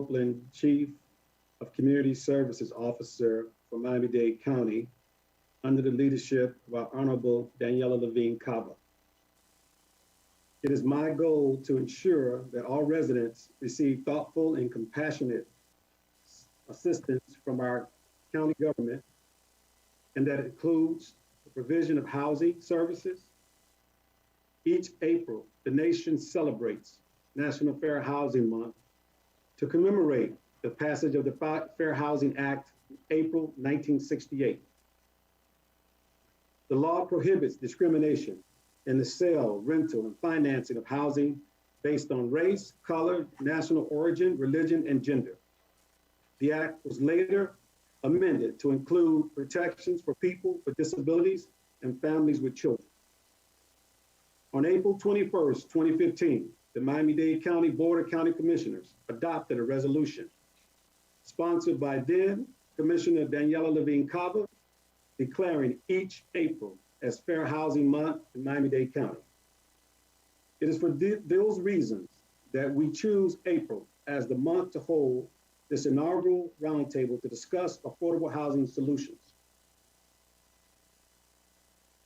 Copeland, Chief of Community Services Officer for Miami-Dade County, under the leadership of our Honorable Daniella Levine Cava. It is my goal to ensure that all residents receive thoughtful and compassionate assistance from our county government, and that includes the provision of housing services. Each April, the nation celebrates National Fair Housing Month to commemorate the passage of the Fair Housing Act in April 1968. The law prohibits discrimination in the sale, rental, and financing of housing based on race, color, national origin, religion, and gender. The act was later amended to include protections for people with disabilities and families with children. On April 21st, 2015, the Miami-Dade County Board of County Commissioners adopted a resolution sponsored by then Commissioner Daniella Levine Cava, declaring each April as Fair Housing Month in Miami-Dade County. It is for those reasons that we choose April as the month to hold this inaugural roundtable to discuss affordable housing solutions.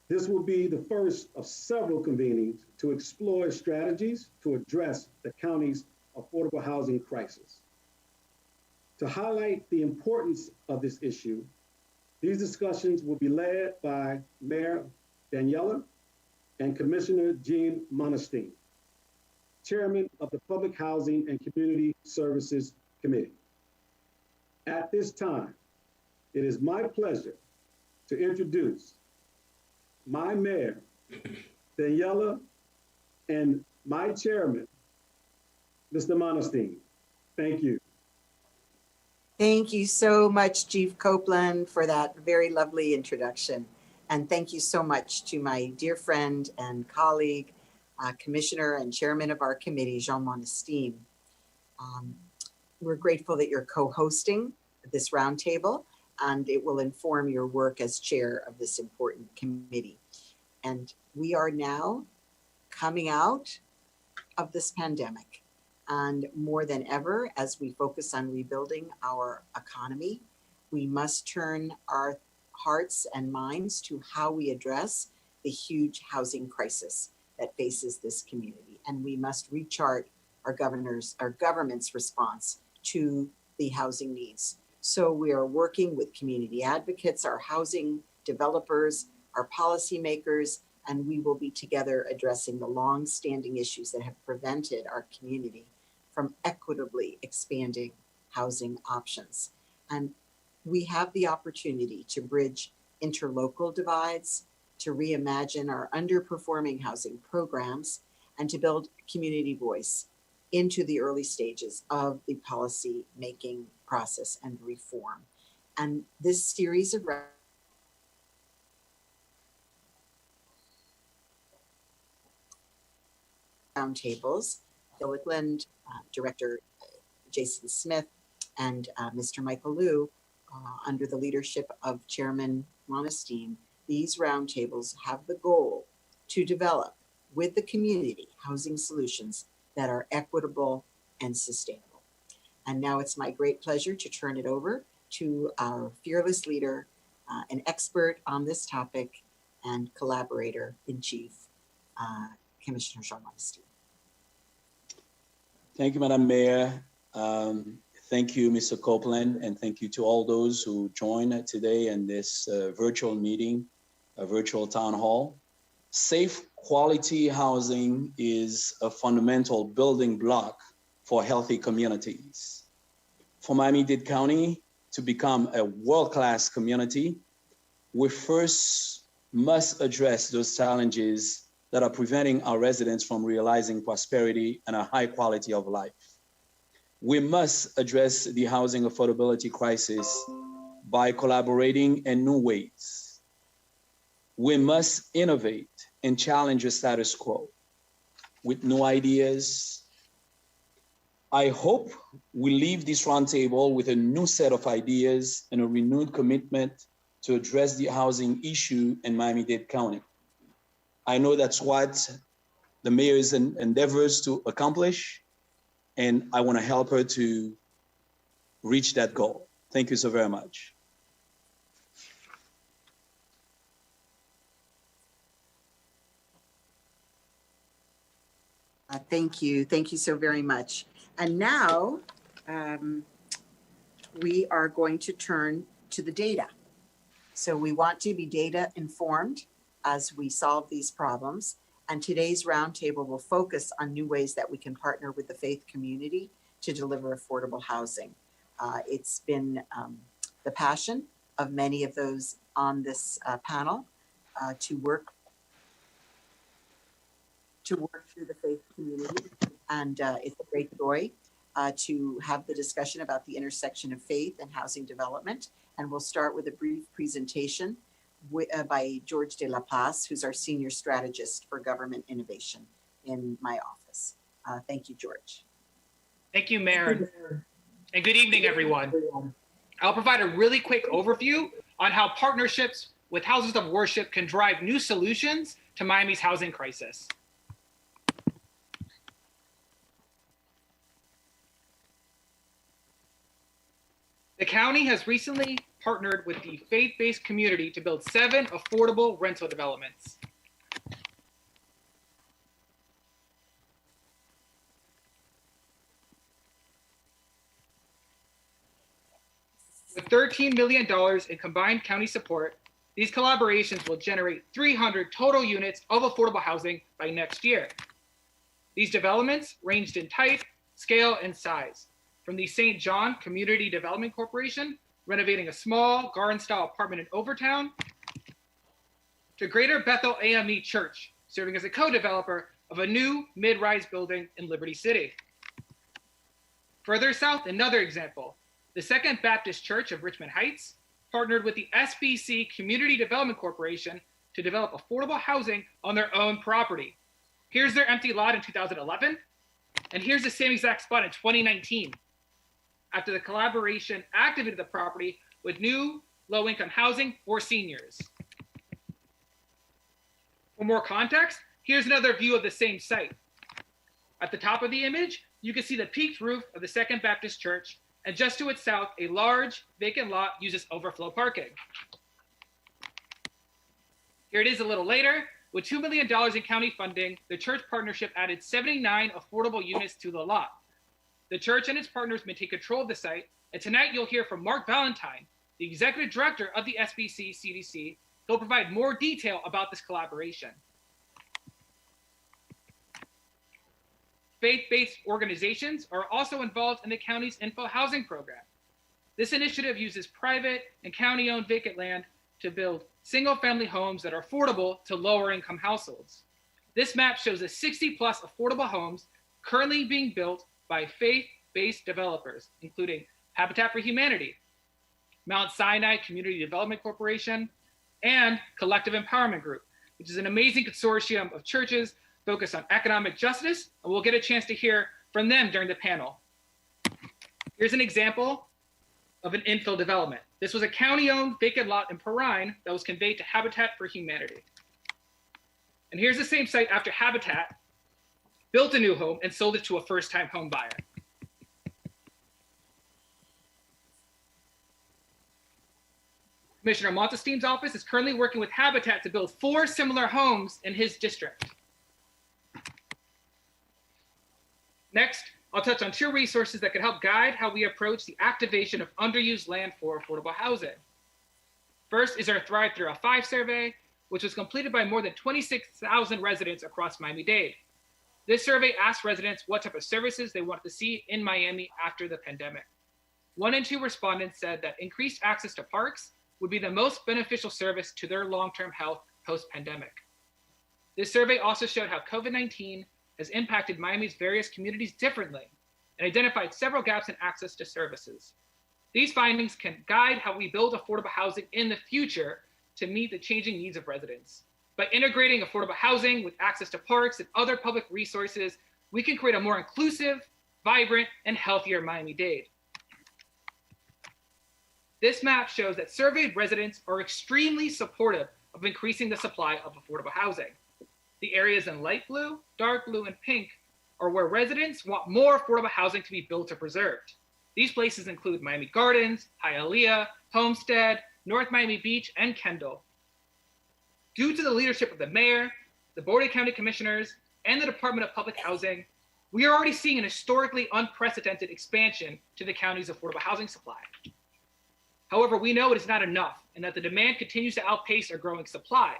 This will be the first of several convenings to explore strategies to address the county's affordable housing crisis. To highlight the importance of this issue, these discussions will be led by Mayor Daniella and Commissioner Jean Monestime, Chairman of the Public Housing and Community Services Committee. At this time, it is my pleasure to introduce my Mayor, Daniella, and my Chairman, Mr. Monestime. Thank you. Thank you so much, Chief Copeland, for that very lovely introduction. And thank you so much to my dear friend and colleague, Commissioner and Chairman of our committee, Jean Monestime. We're grateful that you're co-hosting this roundtable, and it will inform your work as chair of this important committee. And we are now coming out of this pandemic. And more than ever, as we focus on rebuilding our economy, we must turn our hearts and minds to how we address the huge housing crisis that faces this community. And we must rechart our government's response to the housing needs. So we are working with community advocates, our housing developers, our policymakers, and we will be together addressing the long-standing issues that have prevented our community from equitably expanding housing options. And we have the opportunity to bridge interlocal divides, to reimagine our underperforming housing programs, and to build community voice into the early stages of the policy making process and reform. And this series of roundtables, Bill Wickland, Director Jason Smith, and Mr. Michael Liu, under the leadership of Chairman Monestime, these roundtables have the goal to develop with the community housing solutions that are equitable and sustainable. And now it's my great pleasure to turn it over to our fearless leader, an expert on this topic and collaborator in chief, Commissioner Jean Monestime. Thank you, Madam Mayor. Thank you, Mr. Copeland, and thank you to all those who joined today in this virtual meeting, a virtual town hall. Safe, quality housing is a fundamental building block for healthy communities. For Miami-Dade County to become a world-class community, we first must address those challenges that are preventing our residents from realizing prosperity and a high quality of life. We must address the housing affordability crisis by collaborating in new ways. We must innovate and challenge the status quo with new ideas. I hope we leave this roundtable with a new set of ideas and a renewed commitment to address the housing issue in Miami-Dade County. I know that's what the mayor's endeavors to accomplish, and I want to help her to reach that goal. Thank you so very much. Thank you. Thank you so very much. And now we are going to turn to the data. So we want to be data informed as we solve these problems. And today's roundtable will focus on new ways that we can partner with the faith community to deliver affordable housing. It's been the passion of many of those on this panel to work through the faith community. And it's a great joy to have the discussion about the intersection of faith and housing development. And we'll start with a brief presentation by George de la Paz, who's our senior strategist for government innovation in my office. Thank you, George. Thank you, Maren. And good evening, everyone. I'll provide a really quick overview on how partnerships with houses of worship can drive new solutions to Miami's housing crisis. The county has recently partnered with the faith-based community to build 7 affordable rental developments. With $13 million in combined county support, these collaborations will generate 300 total units of affordable housing by next year. These developments ranged in type, scale, and size, from the St. John Community Development Corporation, renovating a small garden-style apartment in Overtown, to Greater Bethel AME Church, serving as a co-developer of a new mid-rise building in Liberty City. Further south, another example, the Second Baptist Church of Richmond Heights partnered with the SBC Community Development Corporation to develop affordable housing on their own property. Here's their empty lot in 2011, and here's the same exact spot in 2019. After the collaboration activated the property with new low-income housing for seniors. For more context, here's another view of the same site. At the top of the image, you can see the peaked roof of the Second Baptist Church, and just to its south, a large vacant lot uses overflow parking. Here it is a little later. With $2 million in county funding, the church partnership added 79 affordable units to the lot. The church and its partners maintain control of the site, and tonight you'll hear from Mark Valentine, the executive director of the SBC CDC, who'll provide more detail about this collaboration. Faith-based organizations are also involved in the county's info housing program. This initiative uses private and county-owned vacant land to build single-family homes that are affordable to lower-income households. This map shows the 60-plus affordable homes currently being built by faith-based developers, including Habitat for Humanity, Mount Sinai Community Development Corporation, and Collective Empowerment Group, which is an amazing consortium of churches focused on economic justice, and we'll get a chance to hear from them during the panel. Here's an example of an infill development. This was a county-owned vacant lot in Perrine that was conveyed to Habitat for Humanity. And here's the same site after Habitat built a new home and sold it to a first-time home buyer. Commissioner Monestime's office is currently working with Habitat to build 4 similar homes in his district. Next, I'll touch on 2 resources that can help guide how we approach the activation of underused land for affordable housing. First is our Thrive 305 survey, which was completed by more than 26,000 residents across Miami-Dade. This survey asked residents what type of services they wanted to see in Miami after the pandemic. 1 in 2 respondents said that increased access to parks would be the most beneficial service to their long-term health post-pandemic. This survey also showed how COVID-19 has impacted Miami's various communities differently and identified several gaps in access to services. These findings can guide how we build affordable housing in the future to meet the changing needs of residents. By integrating affordable housing with access to parks and other public resources, we can create a more inclusive, vibrant, and healthier Miami-Dade. This map shows that surveyed residents are extremely supportive of increasing the supply of affordable housing. The areas in light blue, dark blue, and pink are where residents want more affordable housing to be built or preserved. These places include Miami Gardens, Hialeah, Homestead, North Miami Beach, and Kendall. Due to the leadership of the mayor, the Board of County Commissioners, and the Department of Public Housing, we are already seeing an historically unprecedented expansion to the county's affordable housing supply. However, we know it is not enough and that the demand continues to outpace our growing supply.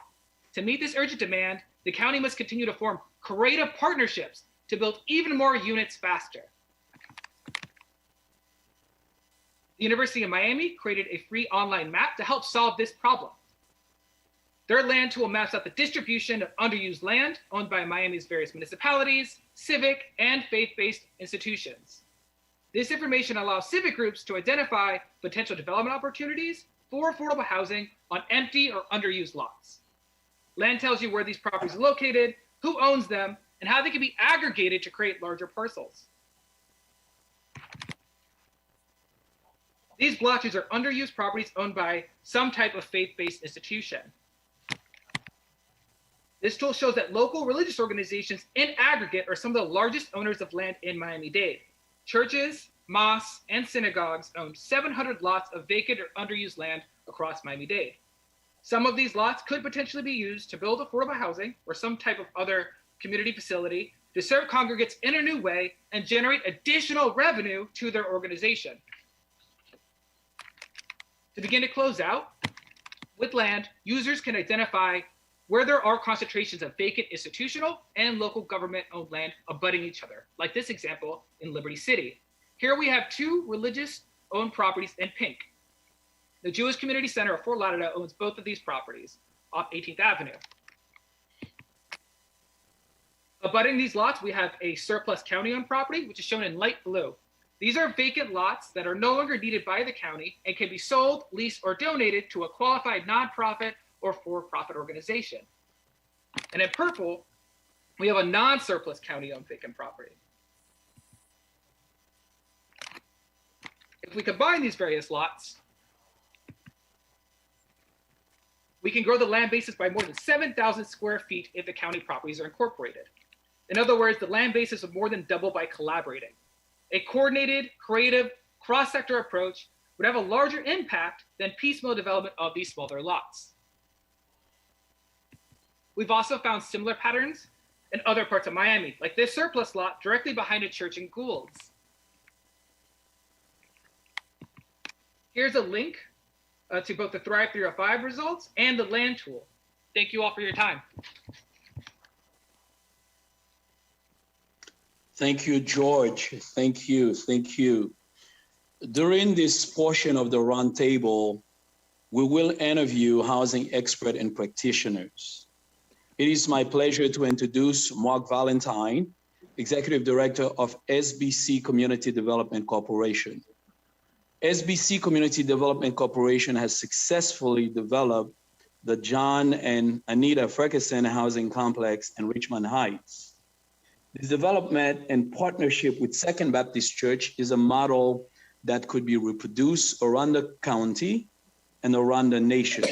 To meet this urgent demand, the county must continue to form creative partnerships to build even more units faster. The University of Miami created a free online map to help solve this problem. Their land tool maps out the distribution of underused land owned by Miami's various municipalities, civic, and faith-based institutions. This information allows civic groups to identify potential development opportunities for affordable housing on empty or underused lots. Land tells you where these properties are located, who owns them, and how they can be aggregated to create larger parcels. These blotches are underused properties owned by some type of faith-based institution. This tool shows that local religious organizations in aggregate are some of the largest owners of land in Miami-Dade. Churches, mosques, and synagogues own 700 lots of vacant or underused land across Miami-Dade. Some of these lots could potentially be used to build affordable housing or some type of other community facility to serve congregants in a new way and generate additional revenue to their organization. To begin to close out, with land, users can identify where there are concentrations of vacant institutional and local government-owned land abutting each other, like this example in Liberty City. Here we have two religious-owned properties in pink. The Jewish Community Center of Fort Lauderdale owns both of these properties off 18th Avenue. Abutting these lots, we have a surplus county-owned property, which is shown in light blue. These are vacant lots that are no longer needed by the county and can be sold, leased, or donated to a qualified nonprofit or for-profit organization. And in purple, we have a non-surplus county-owned vacant property. If we combine these various lots, we can grow the land basis by more than 7,000 square feet if the county properties are incorporated. In other words, the land basis would more than double by collaborating. A coordinated, creative, cross-sector approach would have a larger impact than piecemeal development of these smaller lots. We've also found similar patterns in other parts of Miami, like this surplus lot directly behind a church in Goulds. Here's a link to both the Thrive 305 results and the land tool. Thank you all for your time. Thank you, George. Thank you. Thank you. During this portion of the roundtable, we will interview housing experts and practitioners. It is my pleasure to introduce Mark Valentine, Executive Director of SBC Community Development Corporation. SBC Community Development Corporation has successfully developed the John and Anita Ferguson Housing Complex in Richmond Heights. This development in partnership with Second Baptist Church is a model that could be reproduced around the county and around the nation.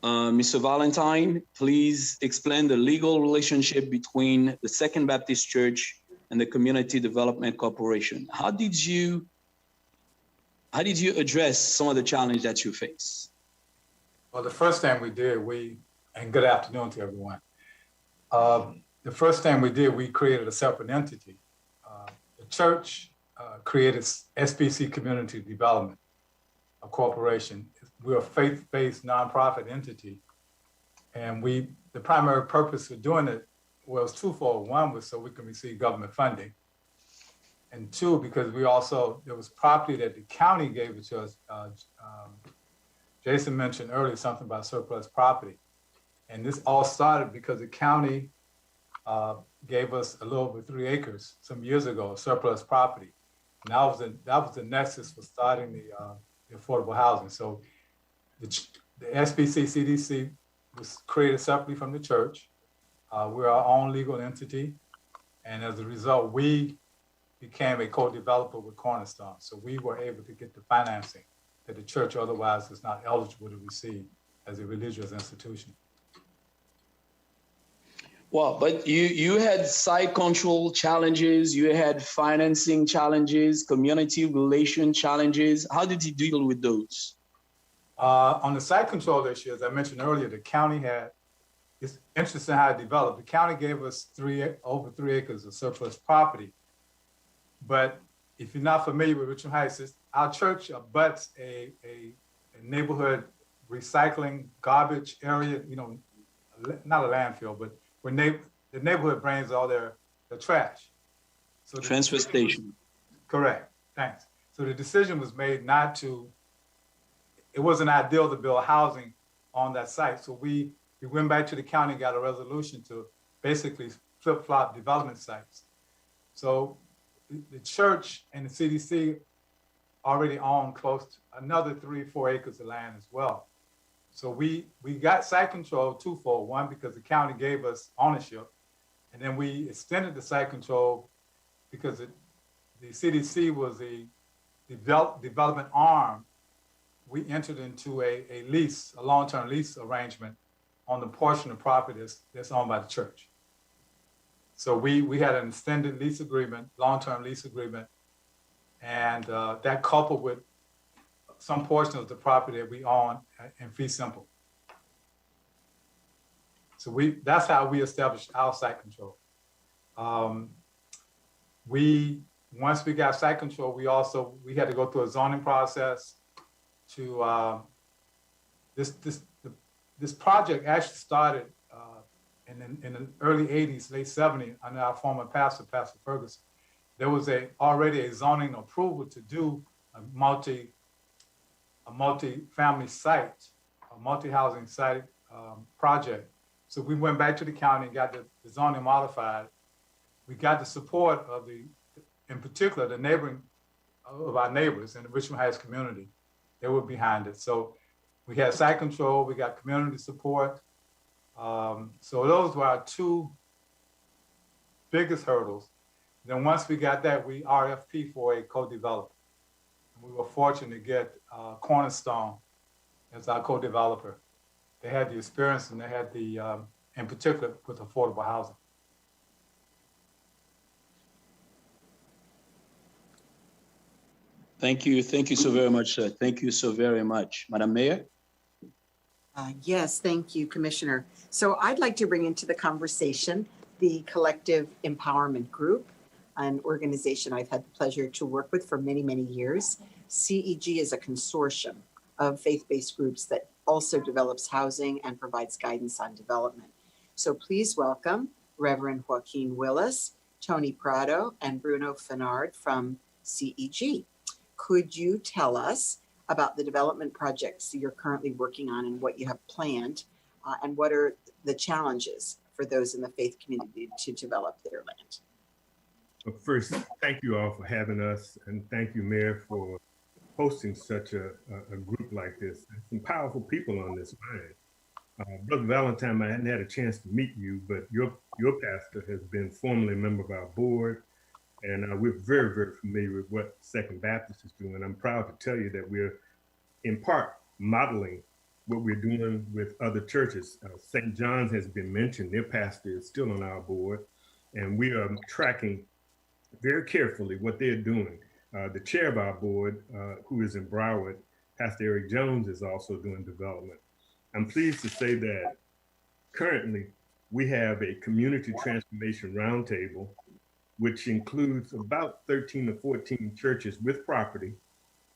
Mr. Valentine, please explain the legal relationship between the Second Baptist Church and the Community Development Corporation. How did you address some of the challenges that you face? Well, the first thing we did, and good afternoon to everyone. The first thing we did, we created a separate entity. The church created SBC Community Development, a corporation. We're a faith-based nonprofit entity. And the primary purpose of doing it was twofold. One was so we can receive government funding. And two, because there was property that the county gave it to us. Jason mentioned earlier something about surplus property. And this all started because the county gave us a little over 3 acres some years ago of surplus property. And that was the nexus for starting the affordable housing. So the SBC CDC was created separately from the church. We're our own legal entity. And as a result, we became a co-developer with Cornerstone. So we were able to get the financing that the church otherwise is not eligible to receive as a religious institution. Well, but you had site control challenges, you had financing challenges, community relation challenges. How did you deal with those? On the site control issue, as I mentioned earlier, the county had, it's interesting how it developed. The county gave us over 3 acres of surplus property. But if you're not familiar with Richmond Heights, our church abuts a neighborhood recycling garbage area, you know, not a landfill, but where the neighborhood brings all their trash. So Transfer station. Correct, thanks. So the decision was made not to, it wasn't ideal to build housing on that site. So we went back to the county and got a resolution to basically flip-flop development sites. So the church and the CDC already own close to another 3-4 acres of land as well. So we got site control twofold. One, because the county gave us ownership, and then we extended the site control because the CDC was the development arm. We entered into a lease, a long-term lease arrangement on the portion of property that's owned by the church. So we had an extended lease agreement, long-term lease agreement, and that coupled with some portion of the property that we own in fee simple. So that's how we established our site control. Once we got site control, we had to go through a zoning process to this project actually started in the early 80s, late 70s, under our former pastor, Pastor Ferguson. There was already a zoning approval to do a multi-family site, a multi-housing site project. So we went back to the county and got the zoning modified. We got the support of in particular, the neighboring of our neighbors in the Richmond Heights community. They were behind it. So we had site control, we got community support. So those were our two biggest hurdles. Then once we got that, we RFP for a co-developer. We were fortunate to get Cornerstone as our co-developer. They had the experience and they had in particular with affordable housing. Thank you so very much, sir. Thank you so very much. Madam Mayor? Yes, thank you, Commissioner. So I'd like to bring into the conversation the Collective Empowerment Group, an organization I've had the pleasure to work with for many, many years. CEG is a consortium of faith-based groups that also develops housing and provides guidance on development. So please welcome Reverend Joaquin Willis, Tony Prado, and Bruno Fenard from CEG. Could you tell us about the development projects you're currently working on and what you have planned, and what are the challenges for those in the faith community to develop their land? Well, first, thank you all for having us, and thank you, Mayor, for hosting such a group like this. There's some powerful people on this line. Brother Valentine, I hadn't had a chance to meet you, but your pastor has been formerly a member of our board, and we're very, very familiar with what Second Baptist is doing. I'm proud to tell you that we're, in part, modeling what we're doing with other churches. St. John's has been mentioned. Their pastor is still on our board, and we are tracking very carefully what they're doing. The chair of our board, who is in Broward, Pastor Eric Jones, is also doing development. I'm pleased to say that currently we have a community transformation roundtable, which includes about 13 to 14 churches with property.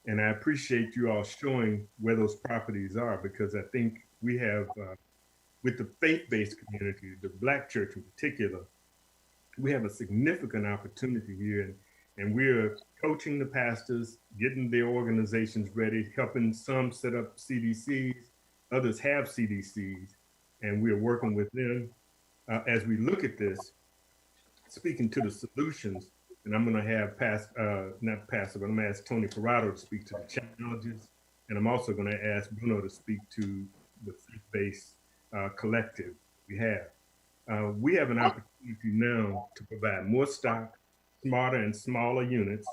And I appreciate you all showing where those properties are, because I think we have, with the faith-based community, the Black church in particular, we have a significant opportunity here. And we're coaching the pastors, getting their organizations ready, helping some set up CDCs, others have CDCs, and we're working with them. As we look at this, speaking to the solutions, and I'm going to have not Pastor, but I'm going to ask Tony Parado to speak to the challenges, and I'm also going to ask Bruno to speak to the faith-based collective we have. We have an opportunity now to provide more stock, smarter and smaller units,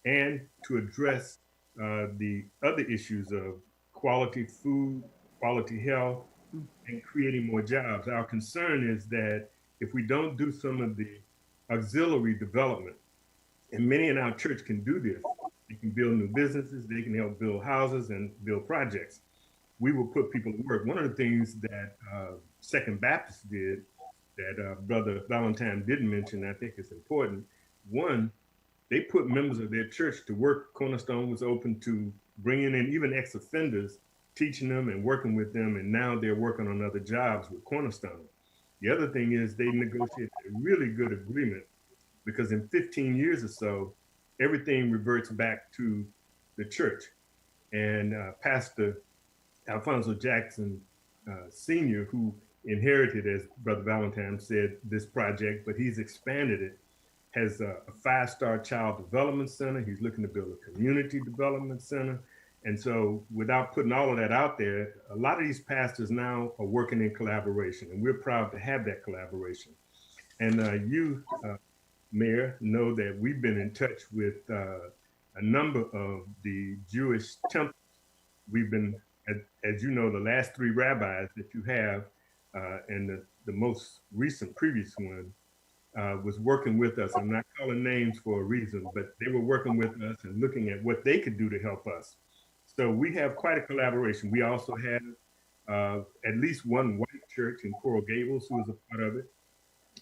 and to address the other issues of quality food, quality health, and creating more jobs. Our concern is that if we don't do some of the auxiliary development, and many in our church can do this, they can build new businesses, they can help build houses and build projects. We will put people to work. One of the things that Second Baptist did that Brother Valentine didn't mention, I think is important. One, they put members of their church to work. Cornerstone was open to bringing in even ex-offenders, teaching them and working with them, and now they're working on other jobs with Cornerstone. The other thing is they negotiated a really good agreement, because in 15 years or so, everything reverts back to the church. And Pastor Alfonso Jackson Sr., who inherited, as Brother Valentine said, this project, but he's expanded it, has a 5-star child development center. He's looking to build a community development center. And so without putting all of that out there, a lot of these pastors now are working in collaboration, and we're proud to have that collaboration. And you, Mayor, know that we've been in touch with a number of the Jewish temples. We've been, as you know, the last 3 rabbis that you have, and the most recent previous one was working with us. I'm not calling names for a reason, but they were working with us and looking at what they could do to help us. So we have quite a collaboration. We also have at least one white church in Coral Gables who is a part of it,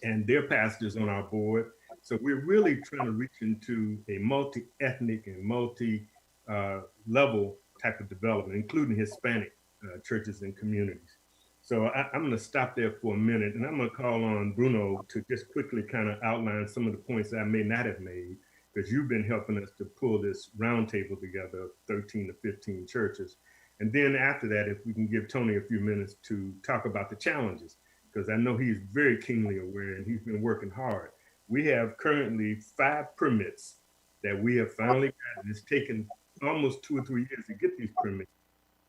and their pastors on our board. So we're really trying to reach into a multi-ethnic and multi-level type of development, including Hispanic churches and communities. So I'm going to stop there for a minute, and I'm going to call on Bruno to just quickly kind of outline some of the points I may not have made, because you've been helping us to pull this roundtable together of 13 to 15 churches. And then after that, if we can give Tony a few minutes to talk about the challenges, because I know he's very keenly aware and he's been working hard. We have currently 5 permits that we have finally gotten. It's taken almost 2 or 3 years to get these permits.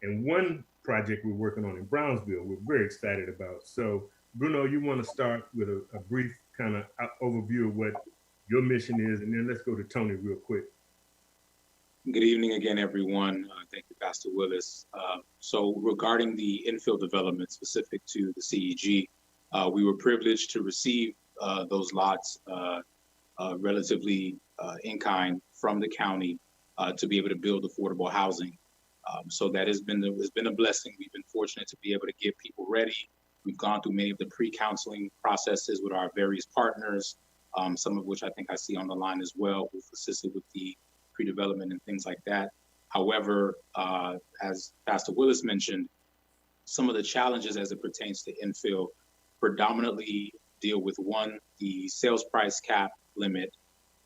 And one project we're working on in Brownsville, we're very excited about. So Bruno, you want to start with a brief kind of overview of what your mission is, and then let's go to Tony real quick. Good evening again, everyone. Thank you, Pastor Willis. So regarding the infill development specific to the CEG, we were privileged to receive those lots relatively in kind from the county to be able to build affordable housing. So that has been a blessing. We've been fortunate to be able to get people ready. We've gone through many of the pre-counseling processes with our various partners, some of which I think I see on the line as well, who've assisted with the pre-development and things like that. However, as Pastor Willis mentioned, some of the challenges as it pertains to infill predominantly deal with, one, the sales price cap limit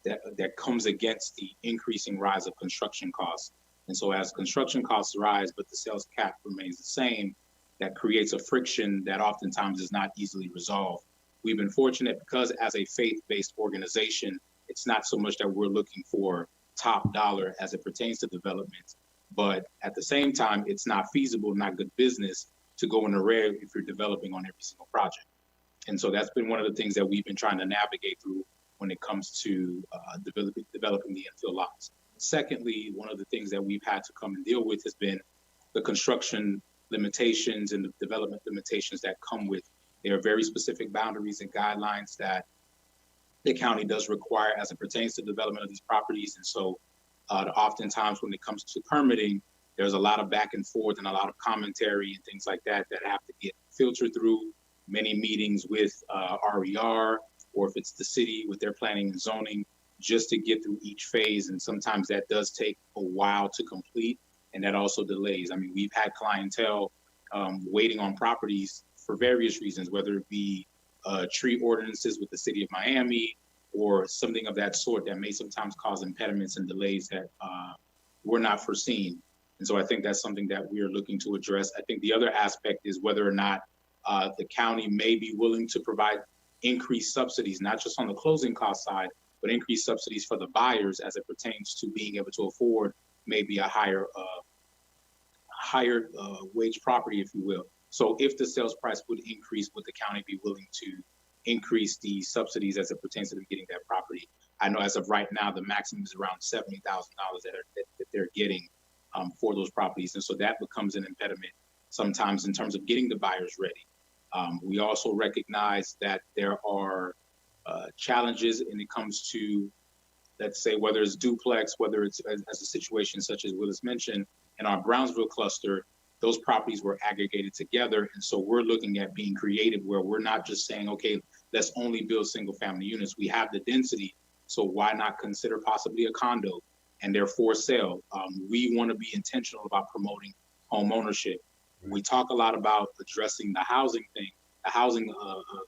that comes against the increasing rise of construction costs. And so as construction costs rise, but the sales cap remains the same, that creates a friction that oftentimes is not easily resolved. We've been fortunate because as a faith-based organization, it's not so much that we're looking for top dollar as it pertains to development, but at the same time, it's not feasible, not good business to go in a red if you're developing on every single project. And so that's been one of the things that we've been trying to navigate through when it comes to developing the infill lots. Secondly, one of the things that we've had to come and deal with has been the construction limitations and the development limitations that come with. There are very specific boundaries and guidelines that the county does require as it pertains to development of these properties. And so oftentimes when it comes to permitting, there's a lot of back and forth and a lot of commentary and things like that that have to get filtered through many meetings with RER, or if it's the city with their planning and zoning, just to get through each phase. And sometimes that does take a while to complete, and that also delays. I mean, we've had clientele waiting on properties for various reasons, whether it be tree ordinances with the city of Miami or something of that sort that may sometimes cause impediments and delays that were not foreseen. And so I think that's something that we are looking to address. I think the other aspect is whether or not the county may be willing to provide increased subsidies, not just on the closing cost side, but increased subsidies for the buyers as it pertains to being able to afford maybe a higher wage property, if you will. So if the sales price would increase, would the county be willing to increase the subsidies as it pertains to them getting that property? I know as of right now, the maximum is around $70,000 that they're getting for those properties. And so that becomes an impediment sometimes in terms of getting the buyers ready. We also recognize that there are challenges when it comes to, let's say, whether it's duplex, whether it's as a situation such as Willis mentioned, in our Brownsville cluster, those properties were aggregated together. And so we're looking at being creative where we're not just saying, okay, let's only build single family units. We have the density, so why not consider possibly a condo, and they're for sale. We want to be intentional about promoting home ownership. We talk a lot about addressing the housing thing, the housing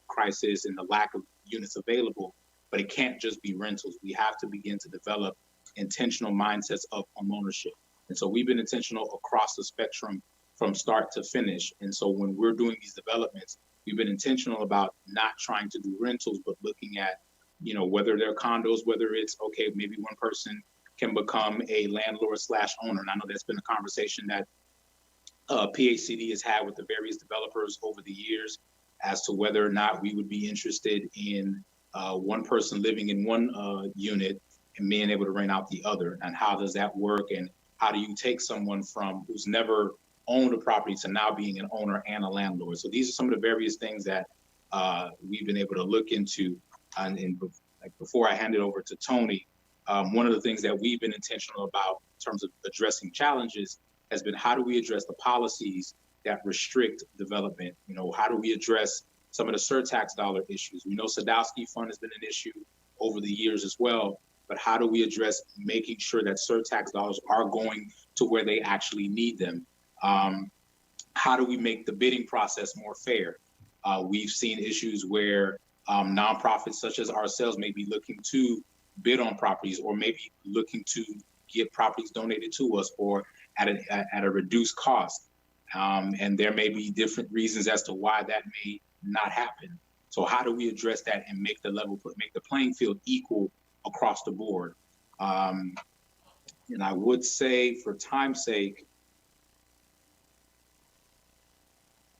crisis and the lack of units available, but it can't just be rentals. We have to begin to develop intentional mindsets of home ownership. And so we've been intentional across the spectrum from start to finish. And so when we're doing these developments, we've been intentional about not trying to do rentals, but looking at, you know, whether they're condos, whether it's, okay, maybe one person can become a landlord / owner. And I know that's been a conversation that PHCD has had with the various developers over the years as to whether or not we would be interested in one person living in one unit and being able to rent out the other. And how does that work? And how do you take someone from who's never owned a property to now being an owner and a landlord? So these are some of the various things that we've been able to look into. And like before I hand it over to Tony, one of the things that we've been intentional about in terms of addressing challenges has been, how do we address the policies that restrict development? You know, how do we address some of the surtax dollar issues? We know Sadowski Fund has been an issue over the years as well, but how do we address making sure that surtax dollars are going to where they actually need them? How do we make the bidding process more fair? We've seen issues where nonprofits such as ourselves may be looking to bid on properties, or maybe looking to get properties donated to us or at a reduced cost. And there may be different reasons as to why that may not happen. So how do we address that and make the playing field equal across the board? And I would say, for time's sake,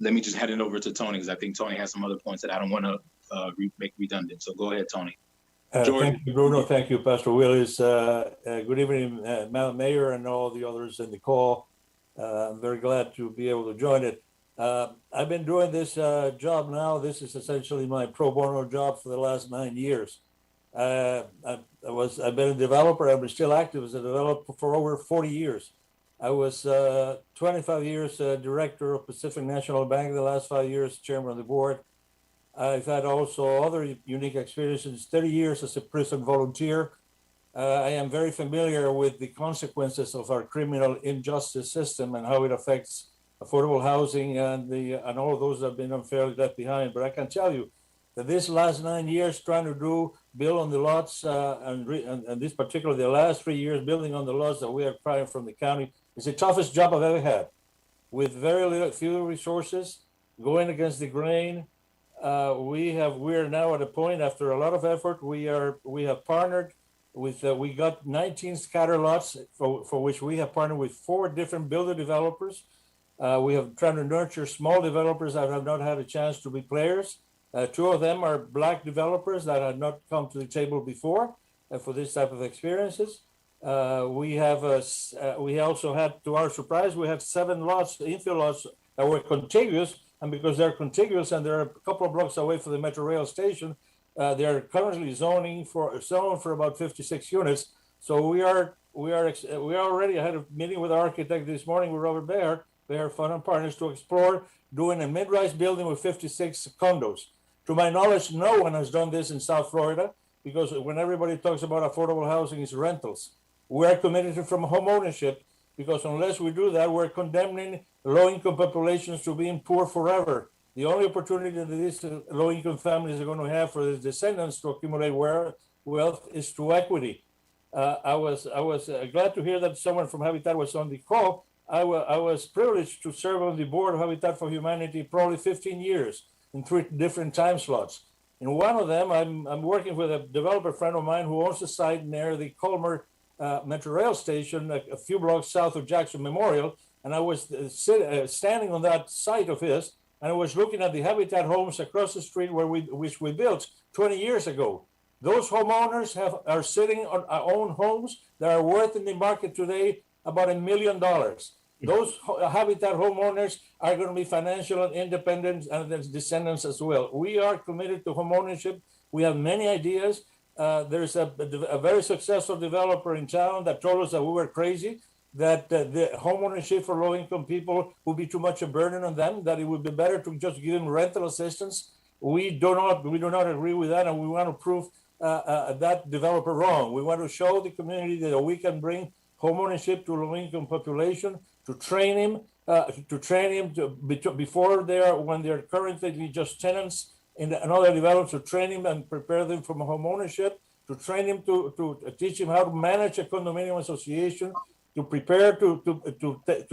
let me just hand it over to Tony, because I think Tony has some other points that I don't want to make redundant. So go ahead, Tony. Thank you, Bruno. Thank you, Pastor Willis. Good evening, Madam Mayor, and all the others in the call. I'm very glad to be able to join it. I've been doing this job now. This is essentially my pro bono job for the last 9 years. I've been a developer. I've been still active as a developer for over 40 years. I was 25 years director of Pacific National Bank, the last 5 years chairman of the board. I've had also other unique experiences, 30 years as a prison volunteer. I am very familiar with the consequences of our criminal injustice system and how it affects affordable housing and all of those that have been unfairly left behind. But I can tell you that this last 9 years trying to build on the lots and this particularly the last 3 years building on the lots that we are acquiring from the county is the toughest job I've ever had, with very few resources, going against the grain. We are now at a point, after a lot of effort, we have partnered with, we got 19 scatter lots for which we have partnered with 4 different builder developers. We have tried to nurture small developers that have not had a chance to be players. 2 of them are Black developers that had not come to the table before for this type of experiences. We also had, to our surprise, we had 7 lots, infill lots that were contiguous. And because they're contiguous and they're a couple of blocks away from the Metro Rail station, they're currently zoned for about 56 units. So we already had a meeting with our architect this morning with Robert Bear Fund and Partners to explore doing a mid-rise building with 56 condos. To my knowledge, no one has done this in South Florida, because when everybody talks about affordable housing, it's rentals. We are committed from home ownership, because unless we do that, we're condemning low-income populations to being poor forever. The only opportunity that these low-income families are going to have for their descendants to accumulate wealth is through equity. I was glad to hear that someone from Habitat was on the call. I was privileged to serve on the board of Habitat for Humanity probably 15 years in 3 different time slots. In one of them, I'm working with a developer friend of mine who owns a site near the Colmer Metro Rail station, a few blocks south of Jackson Memorial. And I was standing on that site of his, and I was looking at the Habitat homes across the street which we built 20 years ago. Those homeowners are sitting on our own homes that are worth in the market today about $1 million. those Habitat homeowners are going to be financial and independent and their descendants as well. We are committed to homeownership. We have many ideas. There's a very successful developer in town that told us that we were crazy, that the homeownership for low-income people would be too much a burden on them, that it would be better to just give them rental assistance. We do not agree with that, and we want to prove that developer wrong. We want to show the community that we can bring homeownership to low-income population, to train him before when they're currently just tenants in another development, to train him and prepare them from homeownership, to train him to teach him how to manage a condominium association, to prepare to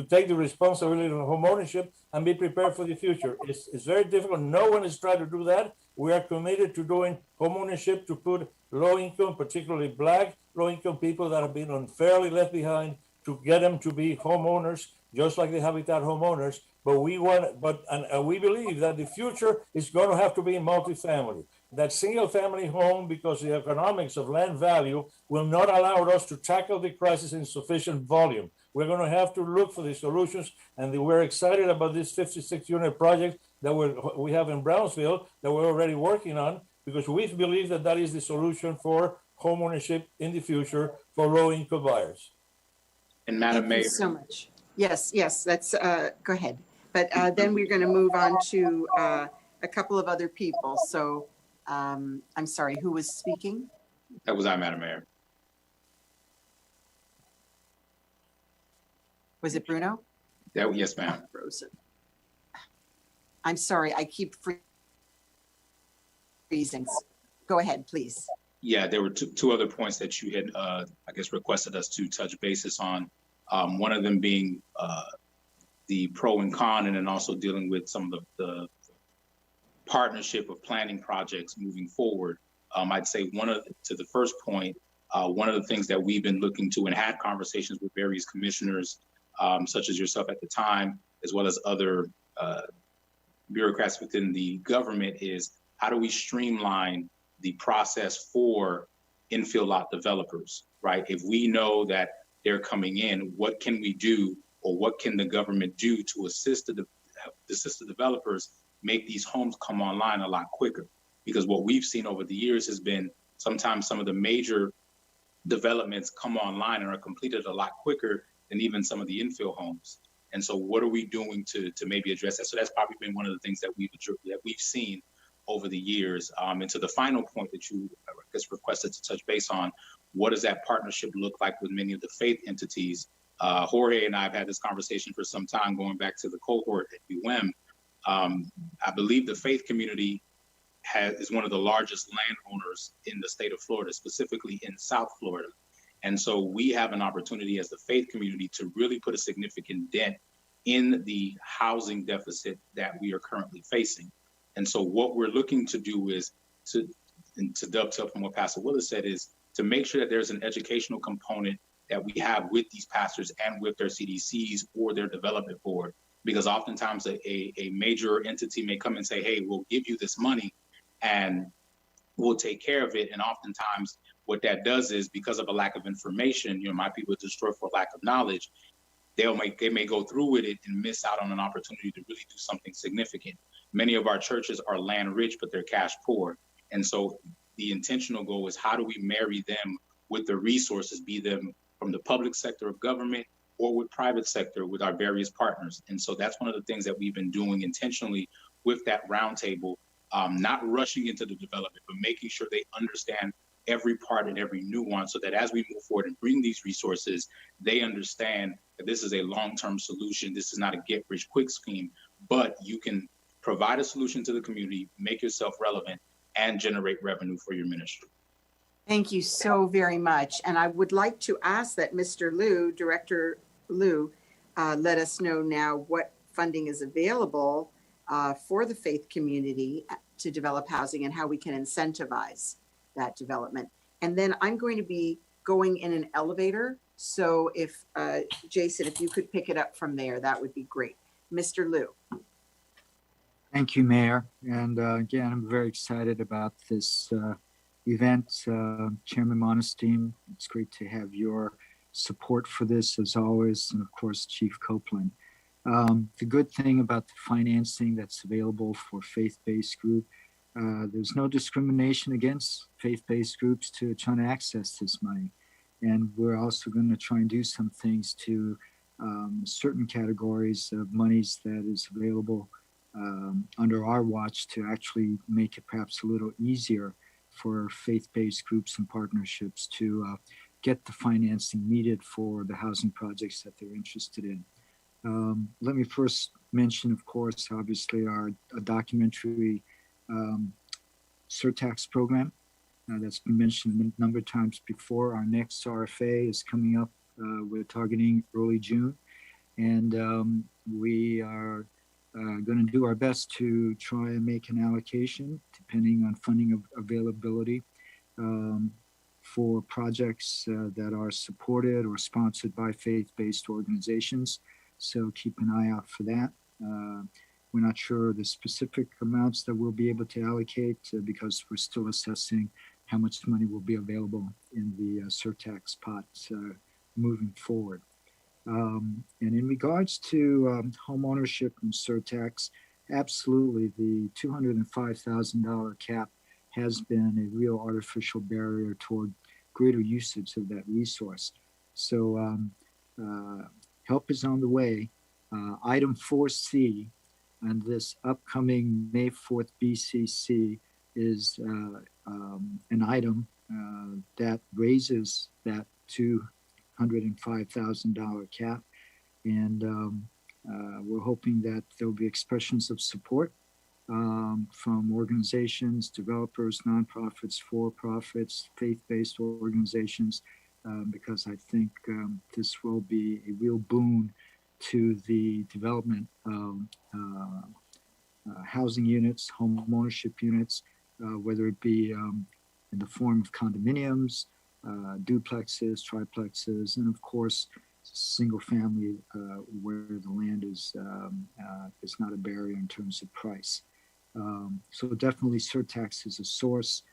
take the responsibility of homeownership and be prepared for the future. It's very difficult. No one is trying to do that. We are committed to doing homeownership to put low-income, particularly Black low-income people that have been unfairly left behind, to get them to be homeowners, just like the Habitat homeowners. But we believe that the future is going to have to be in multifamily. That single-family home, because the economics of land value will not allow us to tackle the crisis in sufficient volume. We're going to have to look for the solutions, and we're excited about this 56-unit project that we have in Brownsville that we're already working on, because we believe that that is the solution for homeownership in the future for low-income buyers. And Madam Mayor. Thank you so much. Yes, that's, go ahead. But then we're going to move on to a couple of other people. So I'm sorry, who was speaking? That was I, Madam Mayor. Was it Bruno? Yes, ma'am. Frozen. I'm sorry, I keep freezing. Go ahead, please. Yeah, there were two other points that you had, I guess, requested us to touch basis on. One of them being the pro and con, and then also dealing with some of the partnership of planning projects moving forward. I'd say to the first point, one of the things that we've been looking to and had conversations with various commissioners, such as yourself at the time, as well as other bureaucrats within the government, is how do we streamline the process for infill lot developers, right? If we know that they're coming in, what can we do, or what can the government do to assist the developers make these homes come online a lot quicker? Because what we've seen over the years has been sometimes some of the major developments come online and are completed a lot quicker than even some of the infill homes. And so what are we doing to maybe address that? So that's probably been one of the things that we've seen over the years. And to the final point that you, I guess, requested to touch base on, what does that partnership look like with many of the faith entities? Jorge and I have had this conversation for some time, going back to the cohort at UM. I believe the faith community is one of the largest landowners in the state of Florida, specifically in South Florida. And so we have an opportunity as the faith community to really put a significant dent in the housing deficit that we are currently facing. And so what we're looking to do is to dovetail from what Pastor Willis said, is to make sure that there's an educational component that we have with these pastors and with their CDCs or their development board. Because oftentimes a major entity may come and say, hey, we'll give you this money and we'll take care of it. And oftentimes what that does is, because of a lack of information, my people destroy for lack of knowledge, they may go through with it and miss out on an opportunity to really do something significant. Many of our churches are land rich, but they're cash poor. And so the intentional goal is, how do we marry them with the resources, be them from the public sector of government or with private sector, with our various partners. And so that's one of the things that we've been doing intentionally with that roundtable, not rushing into the development, but making sure they understand every part and every nuance, so that as we move forward and bring these resources, they understand that this is a long-term solution. This is not a get-rich-quick scheme, but you can provide a solution to the community, make yourself relevant, and generate revenue for your ministry. Thank you so very much. And I would like to ask that Mr. Liu, Director Liu, let us know now what funding is available for the faith community to develop housing and how we can incentivize that development. And then I'm going to be going in an elevator. So if Jason, if you could pick it up from there, that would be great. Mr. Liu. Thank you, Mayor. And again, I'm very excited about this event. Chairman Monestime, it's great to have your support for this as always, and of course, Chief Copeland. The good thing about the financing that's available for faith-based group, there's no discrimination against faith-based groups to try to access this money. And we're also going to try and do some things to certain categories of monies that is available under our watch to actually make it perhaps a little easier for faith-based groups and partnerships to get the financing needed for the housing projects that they're interested in. Let me first mention, of course, obviously our documentary surtax program that's been mentioned a number of times before. Our next RFA is coming up. We're targeting early June, and we are going to do our best to try and make an allocation depending on funding availability for projects that are supported or sponsored by faith-based organizations. So keep an eye out for that. We're not sure the specific amounts that we'll be able to allocate because we're still assessing how much money will be available in the surtax pot moving forward. And in regards to home ownership and surtax, absolutely the $205,000 cap has been a real artificial barrier toward greater usage of that resource. So help is on the way. Item 4C on this upcoming May 4th BCC is an item that raises that $205,000 cap. And we're hoping that there'll be expressions of support from organizations, developers, nonprofits, for-profits, faith-based organizations, because I think this will be a real boon to the development of housing units, home ownership units, whether it be in the form of condominiums, duplexes, triplexes, and of course, single family where the land is not a barrier in terms of price. So definitely surtax is a source.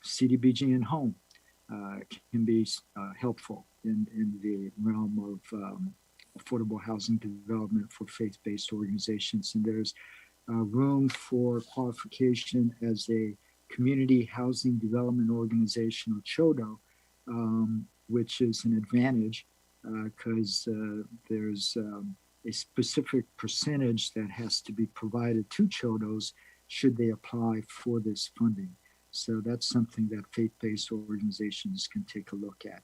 CDBG and home can be helpful in the realm of affordable housing development for faith-based organizations. And there's room for qualification as a community housing development organization, or CHODO, which is an advantage because there's a specific percentage that has to be provided to CHODOs should they apply for this funding. So that's something that faith-based organizations can take a look at.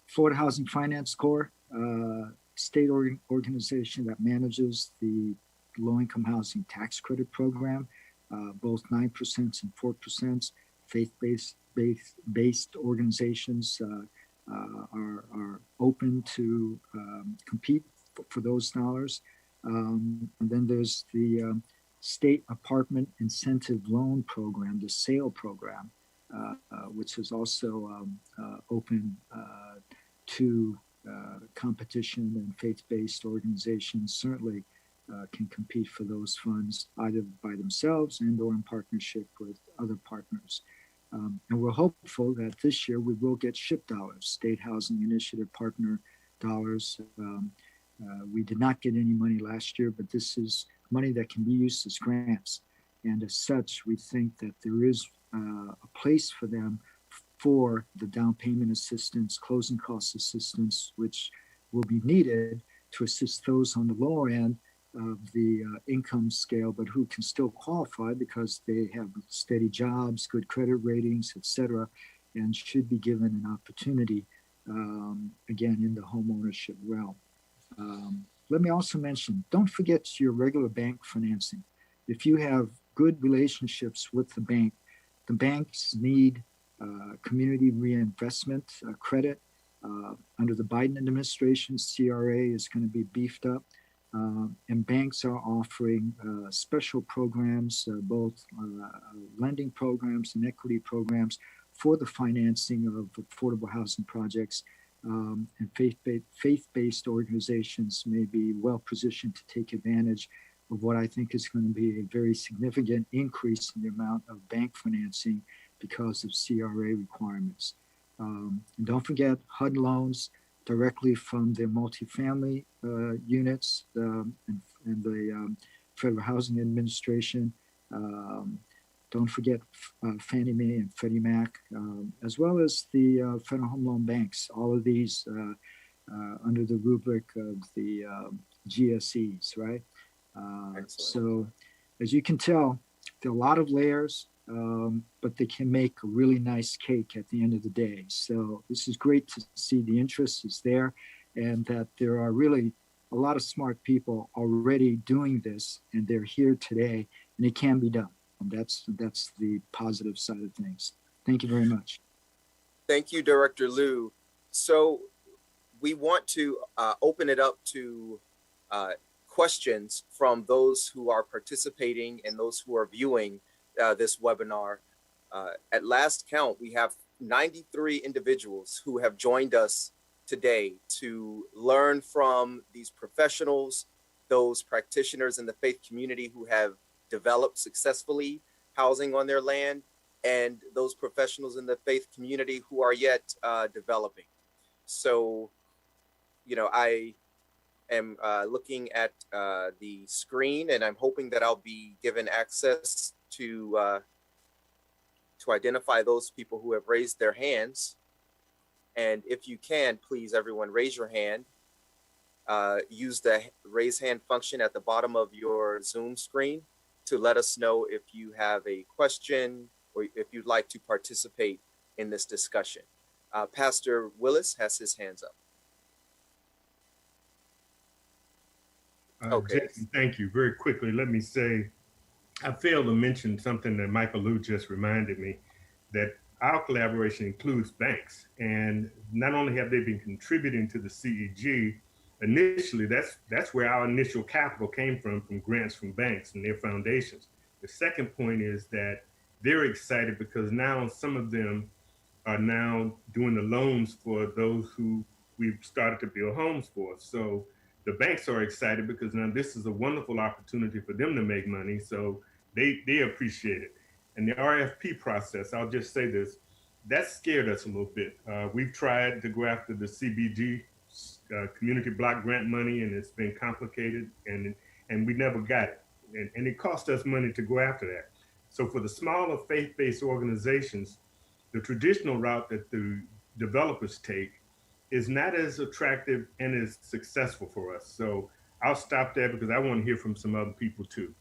Florida Housing Finance Corps, state organization that manages the low-income housing tax credit program, both 9% and 4%. Faith-based organizations are open to compete for those dollars. And then there's the State Apartment Incentive Loan Program, the SAIL program, which is also open to competition, and faith-based organizations certainly can compete for those funds either by themselves and or in partnership with other partners. And we're hopeful that this year we will get SHIP dollars, State Housing Initiative Partner dollars. We did not get any money last year, but this is money that can be used as grants. And as such, we think that there is a place for them for the down payment assistance, closing cost assistance, which will be needed to assist those on the lower end of the income scale, but who can still qualify because they have steady jobs, good credit ratings, etc., and should be given an opportunity, again, in the home ownership realm. Let me also mention, don't forget your regular bank financing. If you have good relationships with the banks need community reinvestment credit. Under the Biden administration, CRA is going to be beefed up. And banks are offering special programs, both lending programs and equity programs for the financing of affordable housing projects. And faith-based organizations may be well positioned to take advantage of what I think is going to be a very significant increase in the amount of bank financing because of CRA requirements. And don't forget HUD loans directly from their multifamily units and the Federal Housing Administration. Don't forget Fannie Mae and Freddie Mac, as well as the Federal Home Loan Banks. All of these under the rubric of the GSEs, right? So as you can tell, there are a lot of layers, but they can make a really nice cake at the end of the day. So this is great to see the interest is there and that there are really a lot of smart people already doing this and they're here today and it can be done. And that's the positive side of things. Thank you very much. Thank you, Director Liu. So we want to open it up to questions from those who are participating and those who are viewing this webinar. At last count, we have 93 individuals who have joined us today to learn from these professionals, those practitioners in the faith community who have developed successfully housing on their land, and those professionals in the faith community who are yet developing. So, you know, I am looking at the screen and I'm hoping that I'll be given access to identify those people who have raised their hands. And if you can, please, everyone, raise your hand. Use the raise hand function at the bottom of your Zoom screen to let us know if you have a question or if you'd like to participate in this discussion. Pastor Willis has his hands up. Okay. Jason, thank you. Very quickly, let me say, I failed to mention something that Michael Liu just reminded me, that our collaboration includes banks. And not only have they been contributing to the CEG, initially, that's where our initial capital came from grants from banks and their foundations. The second point is that they're excited because now some of them are now doing the loans for those who we've started to build homes for. So the banks are excited because now this is a wonderful opportunity for them to make money. So they appreciate it. And the RFP process, I'll just say this, that scared us a little bit. We've tried to go after the CBG community block grant money, and it's been complicated, and we never got it. And it cost us money to go after that. So for the smaller faith-based organizations, the traditional route that the developers take is not as attractive and as successful for us. So I'll stop there because I want to hear from some other people too.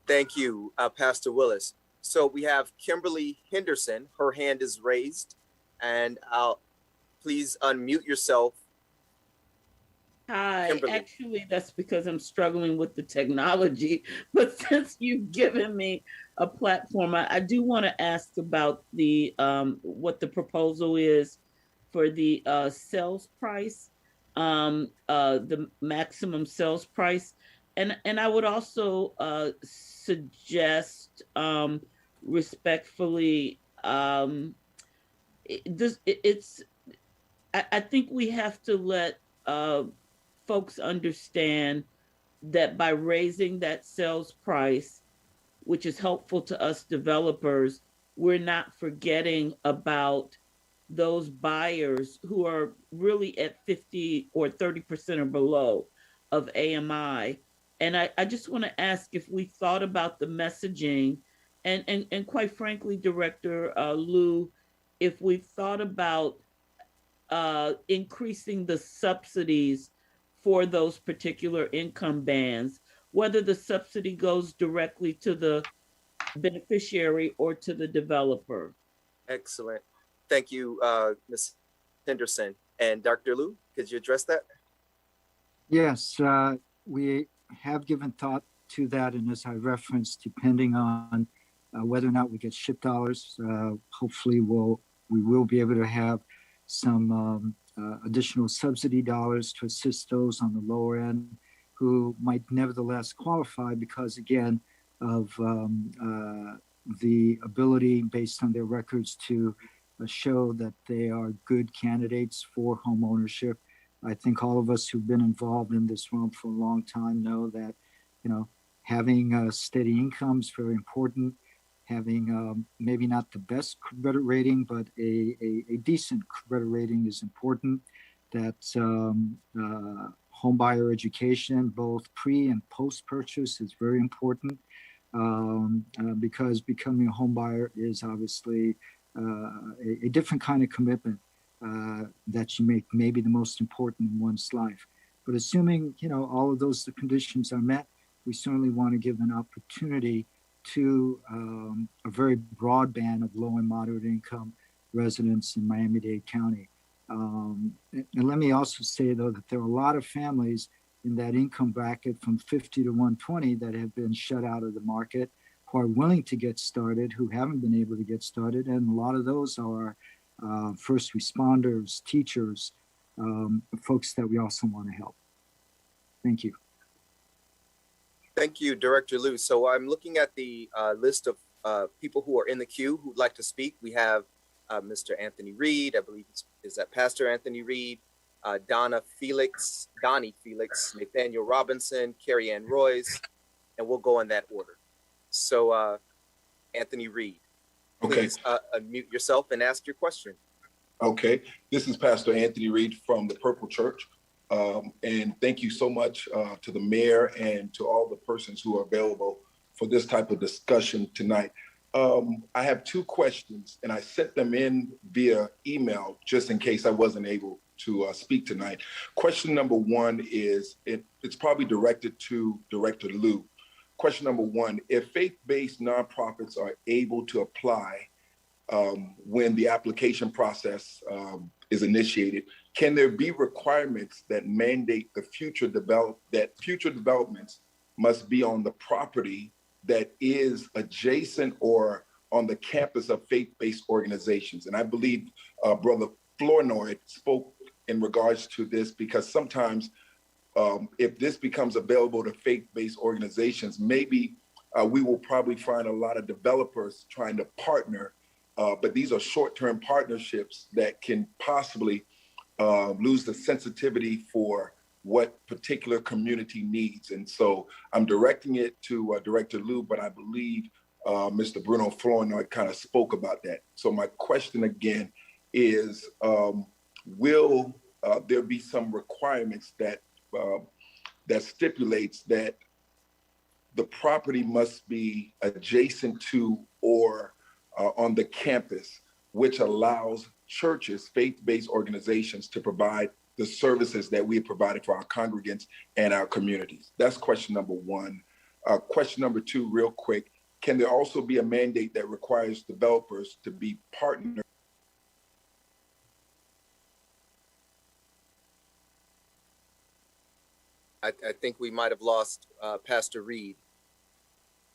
Thank you, Pastor Willis. So we have Kimberly Henderson. Her hand is raised, and please unmute yourself. Hi, Kimberly. Actually, that's because I'm struggling with the technology. But since you've given me a platform, I do want to ask about the what the proposal is for the sales price, the maximum sales price, and I would also suggest respectfully, I think we have to let folks understand that by raising that sales price, which is helpful to us developers, we're not forgetting about those buyers who are really at 50 or 30% or below of AMI. And I just want to ask if we thought about the messaging and quite frankly, Director Liu, if we thought about increasing the subsidies for those particular income bands, whether the subsidy goes directly to the beneficiary or to the developer. Excellent. Thank you, Ms. Henderson. And Dr. Liu, could you address that? Yes, we have given thought to that. And as I referenced, depending on whether or not we get SHIP dollars, hopefully we will be able to have some additional subsidy dollars to assist those on the lower end who might nevertheless qualify because, again, of the ability based on their records to show that they are good candidates for home ownership. I think all of us who've been involved in this realm for a long time know that, you know, having a steady income is very important. having maybe not the best credit rating, but a decent credit rating is important. That home buyer education, both pre and post purchase, is very important because becoming a home buyer is obviously a different kind of commitment that you make, maybe the most important in one's life. But assuming, all of those conditions are met, we certainly want to give an opportunity to a very broad band of low and moderate income residents in Miami-Dade County. And let me also say, though, that there are a lot of families in that income bracket from 50 to 120 that have been shut out of the market, who are willing to get started, who haven't been able to get started. And a lot of those are first responders, teachers, folks that we also want to help. Thank you. Thank you, Director Liu. So I'm looking at the list of people who are in the queue who'd like to speak. We have Mr. Anthony Reed, I believe is that Pastor Anthony Reed, Donnie Felix, Nathaniel Robinson, Carrie Ann Royce, and we'll go in that order. So Anthony Reed, please unmute yourself and ask your question. Okay, this is Pastor Anthony Reed from the Purple Church. And thank you so much to the mayor and to all the persons who are available for this type of discussion tonight. I have two questions, and I sent them in via email just in case I wasn't able to speak tonight. Question number one is, it's probably directed to Director Liu. Question number one, if faith-based nonprofits are able to apply when the application process is initiated, can there be requirements that mandate that future developments must be on the property that is adjacent or on the campus of faith-based organizations? And I believe Brother Flournoy spoke in regards to this, because sometimes if this becomes available to faith-based organizations, maybe we will probably find a lot of developers trying to partner, but these are short-term partnerships that can possibly lose the sensitivity for what particular community needs. And so I'm directing it to Director Liu, but I believe Mr. Bruno Flournoy kind of spoke about that. So my question again is, will there be some requirements that that stipulates that the property must be adjacent to or on the campus, which allows churches, faith-based organizations to provide the services that we have provided for our congregants and our communities? That's question number one. Question number two, real quick, can there also be a mandate that requires developers to be partners? I think we might have lost Pastor Reed.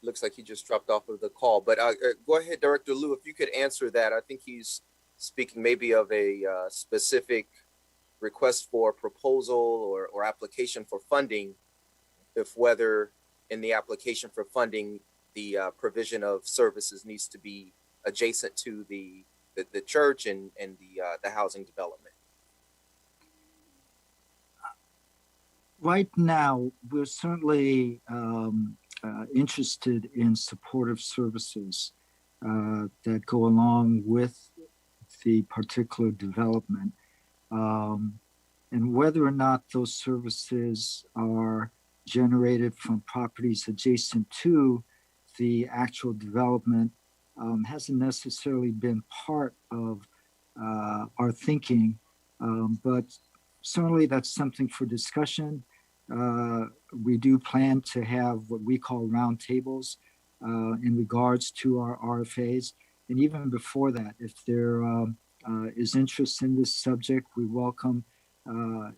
Looks like he just dropped off of the call, but go ahead, Director Liu, if you could answer that. I think he's speaking maybe of a specific request for proposal or application for funding, if whether in the application for funding, the provision of services needs to be adjacent to the church and the housing development. Right now, we're certainly interested in supportive services that go along with the particular development. And whether or not those services are generated from properties adjacent to the actual development hasn't necessarily been part of our thinking, but certainly that's something for discussion. We do plan to have what we call roundtables in regards to our RFAs. And even before that, if there is interest in this subject, we welcome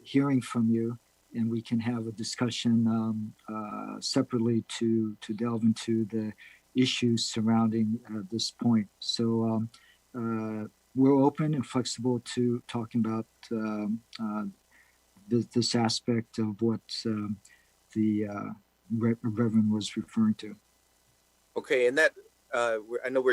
hearing from you, and we can have a discussion separately to delve into the issues surrounding this point. So we're open and flexible to talking about this aspect of what the Reverend was referring to. Okay, and that I know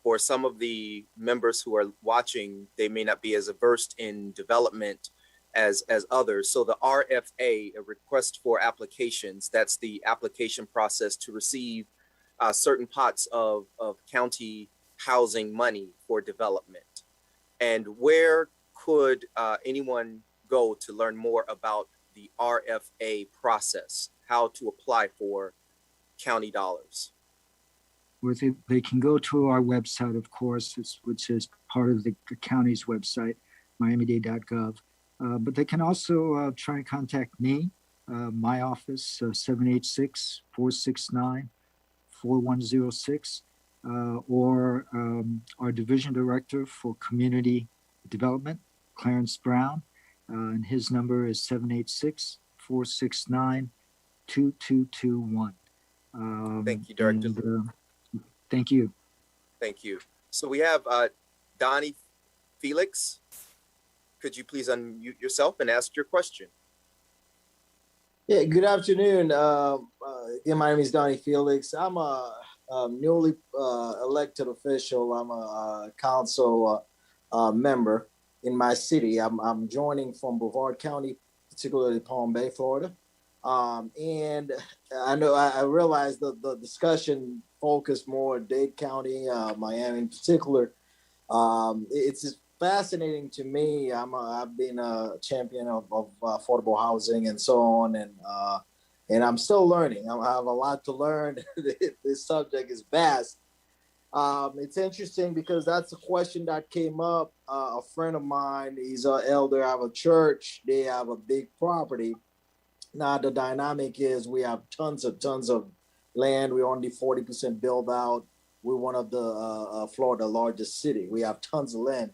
for some of the members who are watching, they may not be as versed in development as others. So the RFA, a request for applications, that's the application process to receive certain pots of county housing money for development. And where could anyone go to learn more about the RFA process, how to apply for county dollars? Well, they can go to our website, of course, which is part of the county's website, miami-dade.gov. But they can also try and contact me, my office, 786-469-4106, or our division director for community development, Clarence Brown, and his number is 786-469-2221. Thank you, Director. Thank you. Thank you. So we have Donnie Felix. Could you please unmute yourself and ask your question? Yeah, good afternoon. Again, my name is Donnie Felix. I'm a newly elected official. I'm a council member in my city. I'm joining from Brevard County, particularly Palm Bay, Florida. And I know I realize the discussion focused more on Dade County, Miami in particular. It's just fascinating to me. I've been a champion of affordable housing and so on, and I'm still learning. I have a lot to learn. This subject is vast. It's interesting because that's a question that came up. A friend of mine, he's an elder of a church. They have a big property. Now the dynamic is we have tons of land. We're only 40% built out. We're one of the Florida largest city. We have tons of land.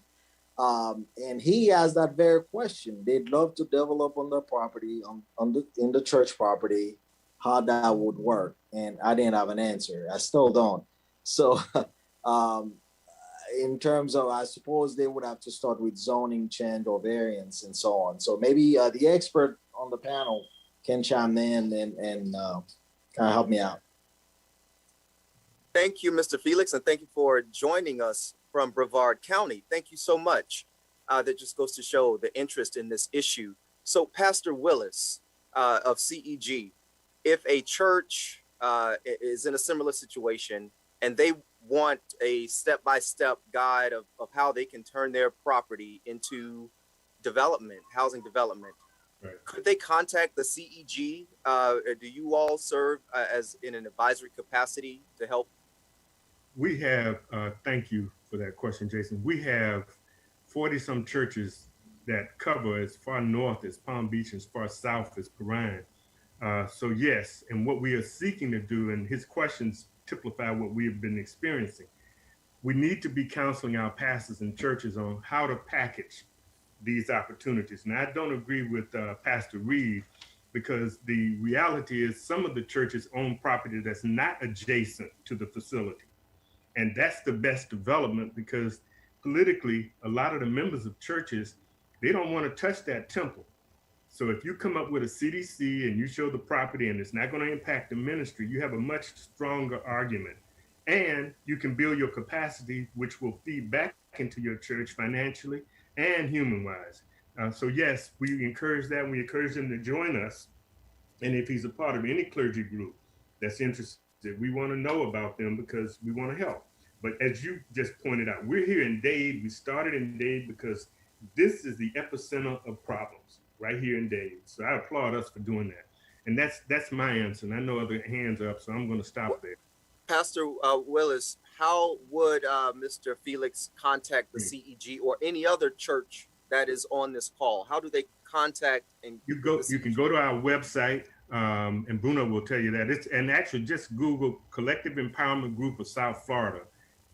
And he has that very question. They'd love to develop on their property, in the church property, how that would work. And I didn't have an answer. I still don't. So in terms of, I suppose they would have to start with zoning change or variance and so on. So maybe the expert on the panel can chime in and kind of help me out. Thank you, Mr. Felix, and thank you for joining us from Brevard County. Thank you so much. That just goes to show the interest in this issue. So Pastor Willis of CEG, if a church is in a similar situation and they want a step-by-step guide of how they can turn their property into development, housing development, right, could they contact the CEG? Do you all serve as in an advisory capacity to help? We have, thank you for that question, Jason. We have 40-some churches that cover as far north as Palm Beach and as far south as Perrine. So yes, and what we are seeking to do, and his questions typify what we have been experiencing, we need to be counseling our pastors and churches on how to package these opportunities. And I don't agree with Pastor Reed, because the reality is some of the churches own property that's not adjacent to the facility. And that's the best development, because politically, a lot of the members of churches, they don't want to touch that temple. So if you come up with a CDC and you show the property and it's not going to impact the ministry, you have a much stronger argument. And you can build your capacity, which will feed back into your church financially and human-wise. So yes, we encourage that. We encourage them to join us. And if he's a part of any clergy group that's interested, we want to know about them because we want to help. But as you just pointed out, we're here in Dade. We started in Dade because this is the epicenter of problems right here in Dade. So I applaud us for doing that. And that's my answer. And I know other hands are up, so I'm going to stop there. Pastor Willis, how would Mr. Felix contact the CEG or any other church that is on this call? How do they contact? And you can go to our website. And Bruno will tell you that. And actually just Google Collective Empowerment Group of South Florida,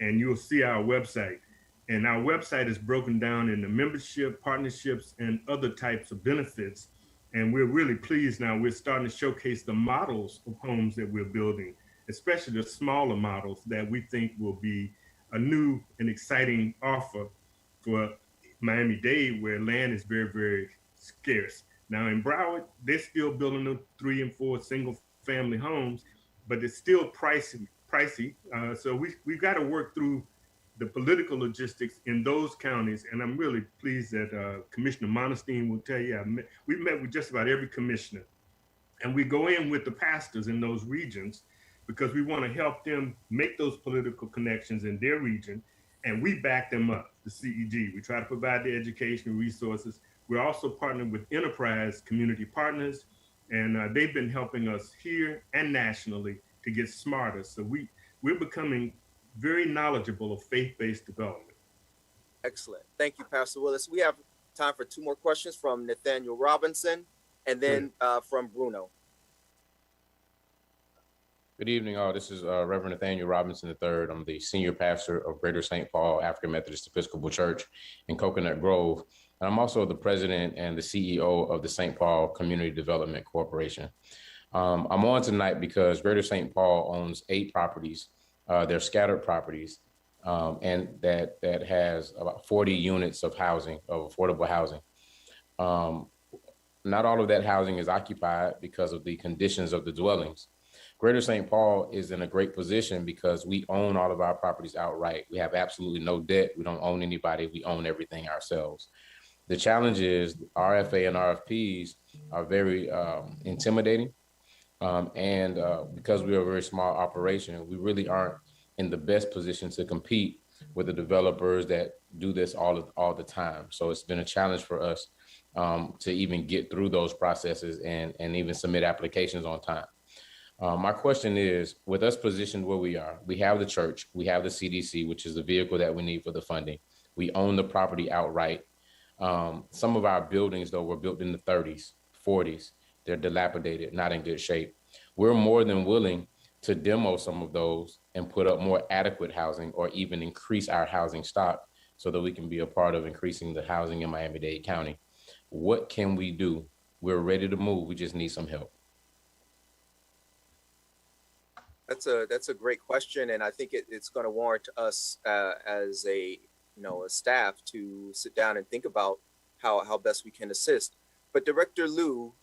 and you'll see our website. And our website is broken down into membership, partnerships, and other types of benefits. And we're really pleased now. We're starting to showcase the models of homes that we're building, especially the smaller models that we think will be a new and exciting offer for Miami-Dade, where land is very, very scarce. Now in Broward, they're still building the 3 and 4 single family homes, but it's still pricey. So we've got to work through the political logistics in those counties. And I'm really pleased that Commissioner Monestime will tell you, we've met with just about every commissioner, and we go in with the pastors in those regions because we want to help them make those political connections in their region, and we back them up, the CEG. We try to provide the educational resources. We're also partnering with enterprise community partners, and they've been helping us here and nationally to get smarter. So we're becoming very knowledgeable of faith-based development. Excellent. Thank you, Pastor Willis. We have time for 2 more questions from Nathaniel Robinson and then from Bruno. Good evening, all. This is Reverend Nathaniel Robinson III. I'm the senior pastor of Greater St. Paul African Methodist Episcopal Church in Coconut Grove. And I'm also the president and the CEO of the St. Paul Community Development Corporation. I'm on tonight because Greater St. Paul owns 8 properties. They're scattered properties, and that has about 40 units of housing, of affordable housing. Not all of that housing is occupied because of the conditions of the dwellings. Greater St. Paul is in a great position because we own all of our properties outright. We have absolutely no debt. We don't own anybody. We own everything ourselves. The challenge is RFA and RFPs are very intimidating. And because we are a very small operation, we really aren't in the best position to compete with the developers that do this all the time. So it's been a challenge for us to even get through those processes and even submit applications on time. My question is, with us positioned where we are, we have the church, we have the CDC, which is the vehicle that we need for the funding. We own the property outright. Some of our buildings, though, were built in the 30s, 40s. They're dilapidated, not in good shape. We're more than willing to demo some of those and put up more adequate housing or even increase our housing stock so that we can be a part of increasing the housing in Miami-Dade County. What can we do? We're ready to move. We just need some help. That's a great question, and I think it's going to warrant us as a staff to sit down and think about how best we can assist. But Director Liu,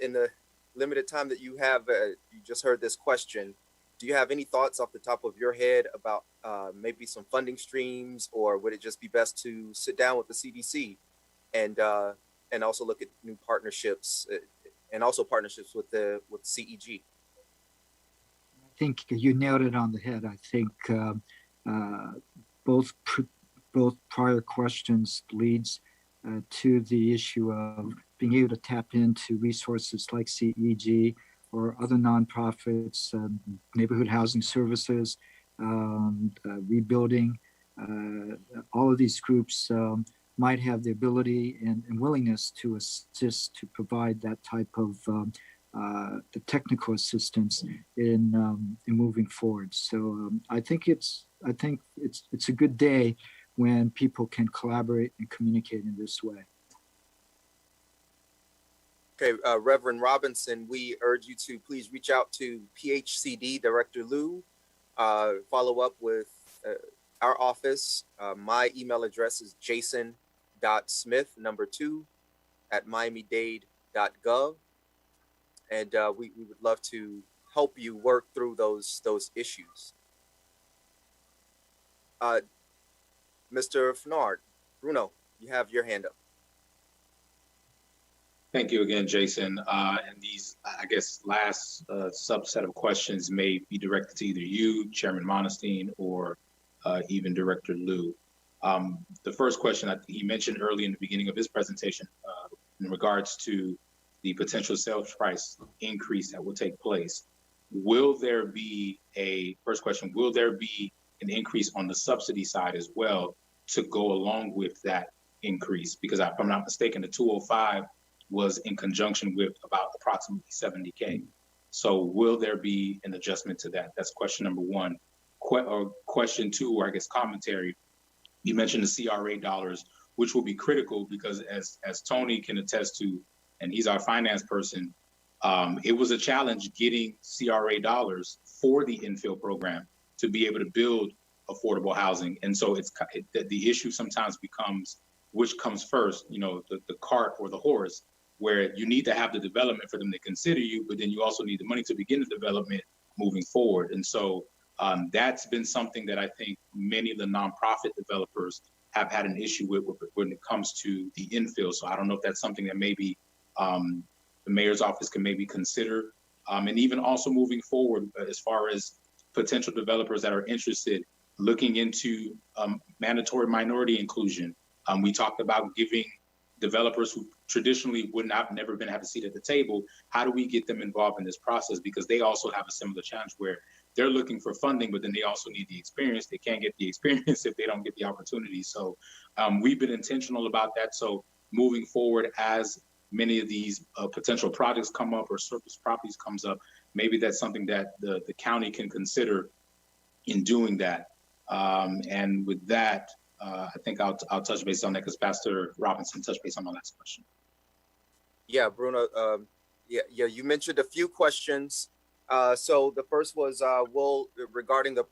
in the limited time that you have, you just heard this question. Do you have any thoughts off the top of your head about maybe some funding streams, or would it just be best to sit down with the CDC and also look at new partnerships and also partnerships with CEG? I think you nailed it on the head. I think both prior questions leads to the issue of being able to tap into resources like CEG or other nonprofits, neighborhood housing services, rebuilding. All of these groups might have the ability and willingness to assist to provide that type of the technical assistance in moving forward. So I think it's a good day when people can collaborate and communicate in this way. Okay, Reverend Robinson, we urge you to please reach out to PHCD Director Liu, follow up with our office. My email address is jason.smith2@miamidade.gov. And we would love to help you work through those issues. Mr. Fnard, Bruno, you have your hand up. Thank you again, Jason. And these, I guess, last subset of questions may be directed to either you, Chairman Monestime, or even Director Liu. The first question he mentioned early in the beginning of his presentation in regards to the potential sales price increase that will take place. Will there be will there be an increase on the subsidy side as well to go along with that increase? Because if I'm not mistaken, the 205 was in conjunction with about approximately 70K. So will there be an adjustment to that? That's question number one. Question two, or I guess commentary, you mentioned the CRA dollars, which will be critical because as Tony can attest to, and he's our finance person, it was a challenge getting CRA dollars for the infill program to be able to build affordable housing. And so the issue sometimes becomes which comes first, the cart or the horse, where you need to have the development for them to consider you, but then you also need the money to begin the development moving forward. And so that's been something that I think many of the nonprofit developers have had an issue with when it comes to the infill. So I don't know if that's something that maybe the mayor's office can maybe consider And even also moving forward as far as potential developers that are interested, looking into mandatory minority inclusion. We talked about giving developers who traditionally would not never been have a seat at the table. How do we get them involved in this process? Because they also have a similar challenge where they're looking for funding, but then they also need the experience. They can't get the experience if they don't get the opportunity. So we've been intentional about that. So moving forward, as many of these potential projects come up or surplus properties comes up, maybe that's something that the county can consider in doing that. And with that, I think I'll touch base on that because Pastor Robinson touched base on my last question. Yeah, Bruno. Yeah, you mentioned a few questions. So the first was regarding the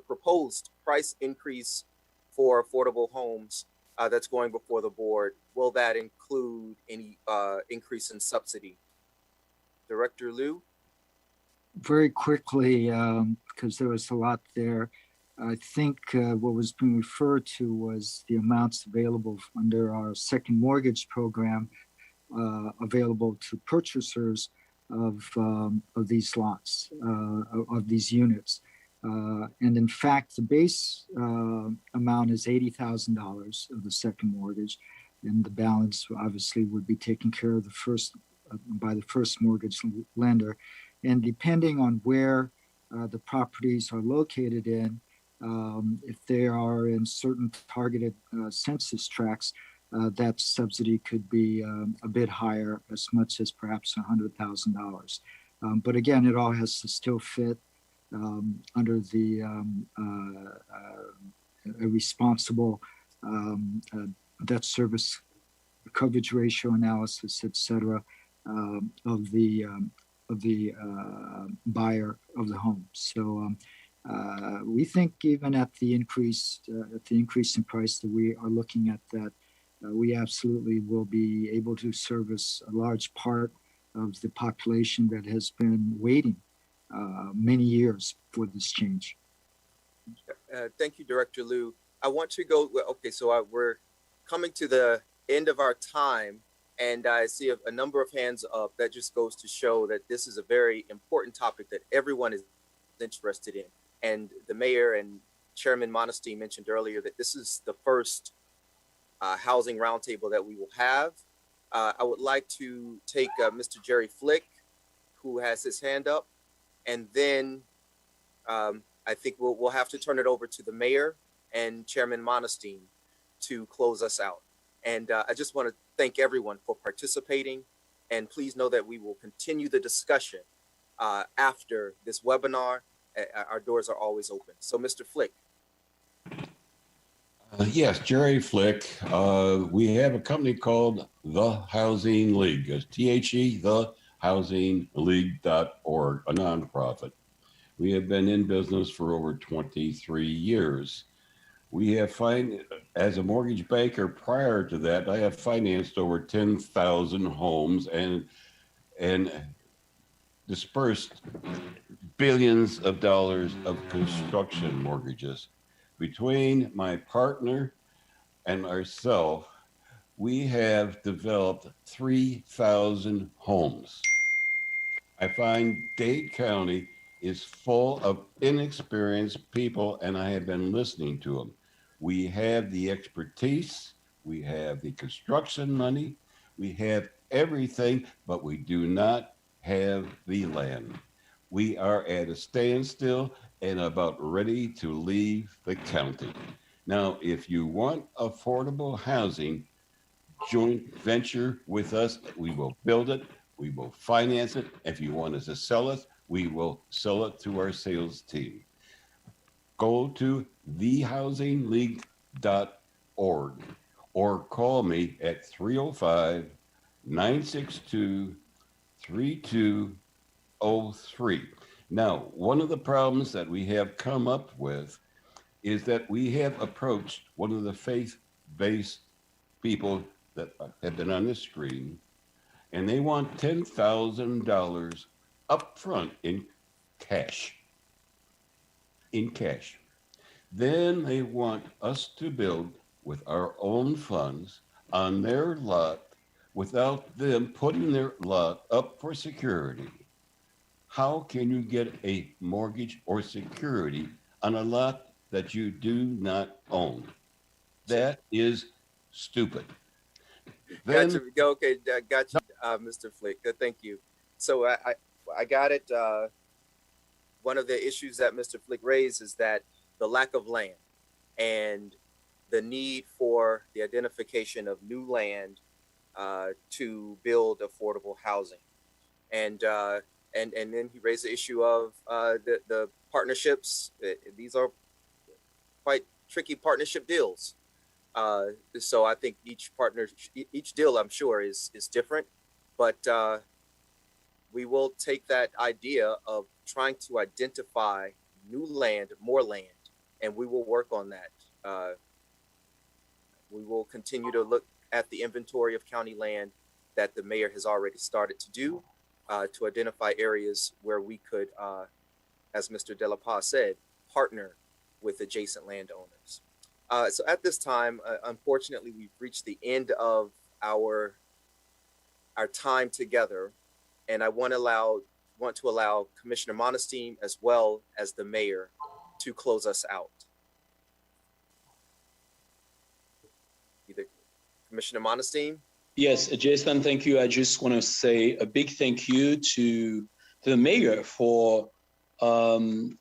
proposed price increase for affordable homes that's going before the board. Will that include any increase in subsidy? Director Liu? Very quickly, because there was a lot there. I think what was being referred to was the amounts available under our second mortgage program available to purchasers of these lots, of these units. And in fact, the base amount is $80,000 of the second mortgage, and the balance obviously would be taken care of by the first mortgage lender. And depending on where the properties are located in, if they are in certain targeted census tracts, that subsidy could be a bit higher, as much as perhaps $100,000. But again, it all has to still fit under the a responsible debt service coverage ratio analysis, et cetera, of the buyer of the home. So we think even at the increase in price that we are looking at, that we absolutely will be able to service a large part of the population that has been waiting many years for this change. Thank you, Director Liu. I want to go, okay, so we're coming to the end of our time, and I see a number of hands up. That just goes to show that this is a very important topic that everyone is interested in. And the mayor and Chairman Monestime mentioned earlier that this is the first housing roundtable that we will have. I would like to take Mr. Jerry Flick, who has his hand up, and then I think we'll have to turn it over to the mayor and Chairman Monestime to close us out. And I just want to thank everyone for participating, and please know that we will continue the discussion after this webinar. Our doors are always open. So Mr. Flick. Yes, Jerry Flick. We have a company called The Housing League. It's THE, thehousingleague.org, a nonprofit. We have been in business for over 23 years. We have as a mortgage banker prior to that, I have financed over 10,000 homes and dispersed billions of dollars of construction mortgages. Between my partner and myself, we have developed 3,000 homes. I find Dade County is full of inexperienced people, and I have been listening to them. We have the expertise, we have the construction money, we have everything, but we do not have the land. We are at a standstill and about ready to leave the county. Now, if you want affordable housing, joint venture with us. We will build it, we will finance it. If you want us to sell it, we will sell it to our sales team. Go to thehousingleague.org or call me at 305-962-3203. Now, one of the problems that we have come up with is that we have approached one of the faith-based people that have been on the screen, and they want $10,000 up front in cash. Then they want us to build with our own funds on their lot without them putting their lot up for security. How can you get a mortgage or security on a lot that you do not own? That is stupid. Then, Gotcha. Okay, got you, Mr. Flick. Thank you. So I got it. One of the issues that Mr. Flick raised is that the lack of land and the need for the identification of new land to build affordable housing, and then he raised the issue of the partnerships. These are quite tricky partnership deals. So I think each deal, I'm sure, is different, but we will take that idea of trying to identify new land, more land, and we will work on that. We will continue to look at the inventory of county land that the mayor has already started to do to identify areas where we could, as Mr. De La Paz said, partner with adjacent landowners. So at this time, unfortunately, we've reached the end of our time together, and I want to allow Commissioner Monestime as well as the mayor to close us out. Either Commissioner Monestime. Yes, Jason, thank you. I just want to say a big thank you to the mayor for allowing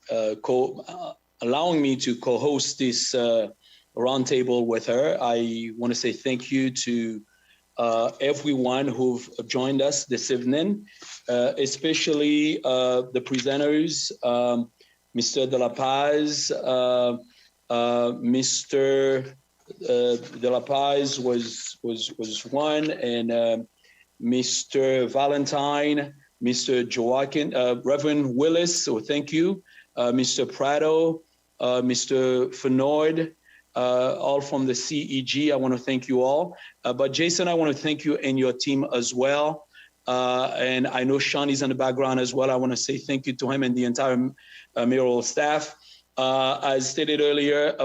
me to co-host this roundtable with her. I want to say thank you to everyone who've joined us this evening, especially the presenters, Mr. De La Paz, Mr. De La Paz was one, and Mr. Valentine, Mr. Joaquin, Reverend Willis, so thank you, Mr. Prado, Mr. Fenoyd, all from the CEG. I want to thank you all. But Jason, I want to thank you and your team as well. And I know Sean is in the background as well. I want to say thank you to him and the entire mayoral staff. As stated earlier,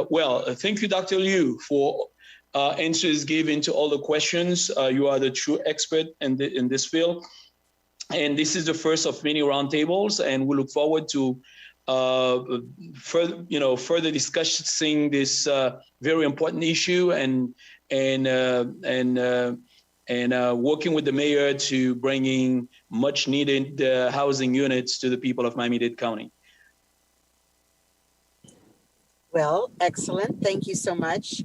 thank you, Dr. Liu, for answers given to all the questions. You are the true expert in this field. And this is the first of many roundtables, and we look forward to further discussing this very important issue and working with the mayor to bringing much needed housing units to the people of Miami-Dade County. Well, excellent. Thank you so much,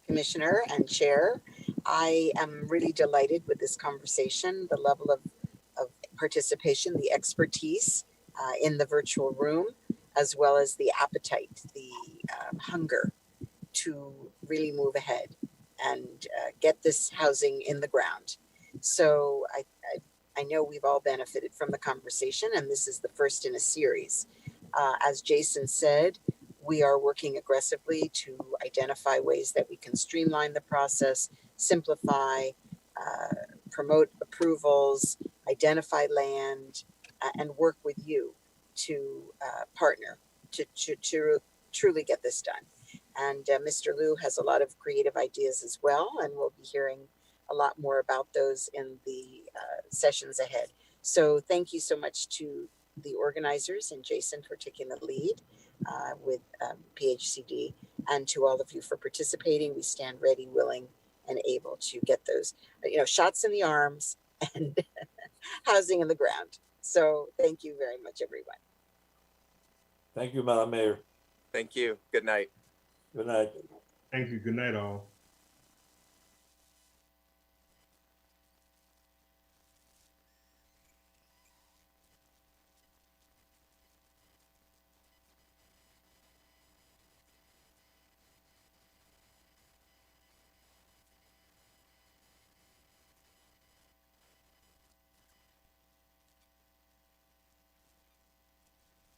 Commissioner and Chair. I am really delighted with this conversation, the level of participation, the expertise in the virtual room, as well as the appetite, the hunger to really move ahead and get this housing in the ground. So I know we've all benefited from the conversation, and this is the first in a series. As Jason said, we are working aggressively to identify ways that we can streamline the process, simplify, promote approvals, identify land, and work with you to partner to truly get this done. And Mr. Liu has a lot of creative ideas as well, and we'll be hearing a lot more about those in the sessions ahead. So thank you so much to the organizers and Jason for taking the lead with PHCD, and to all of you for participating. We stand ready, willing, and able to get those, shots in the arms and housing in the ground. So thank you very much, everyone. Thank you, Madam Mayor. Thank you. Good night. Good night. Thank you. Good night, all.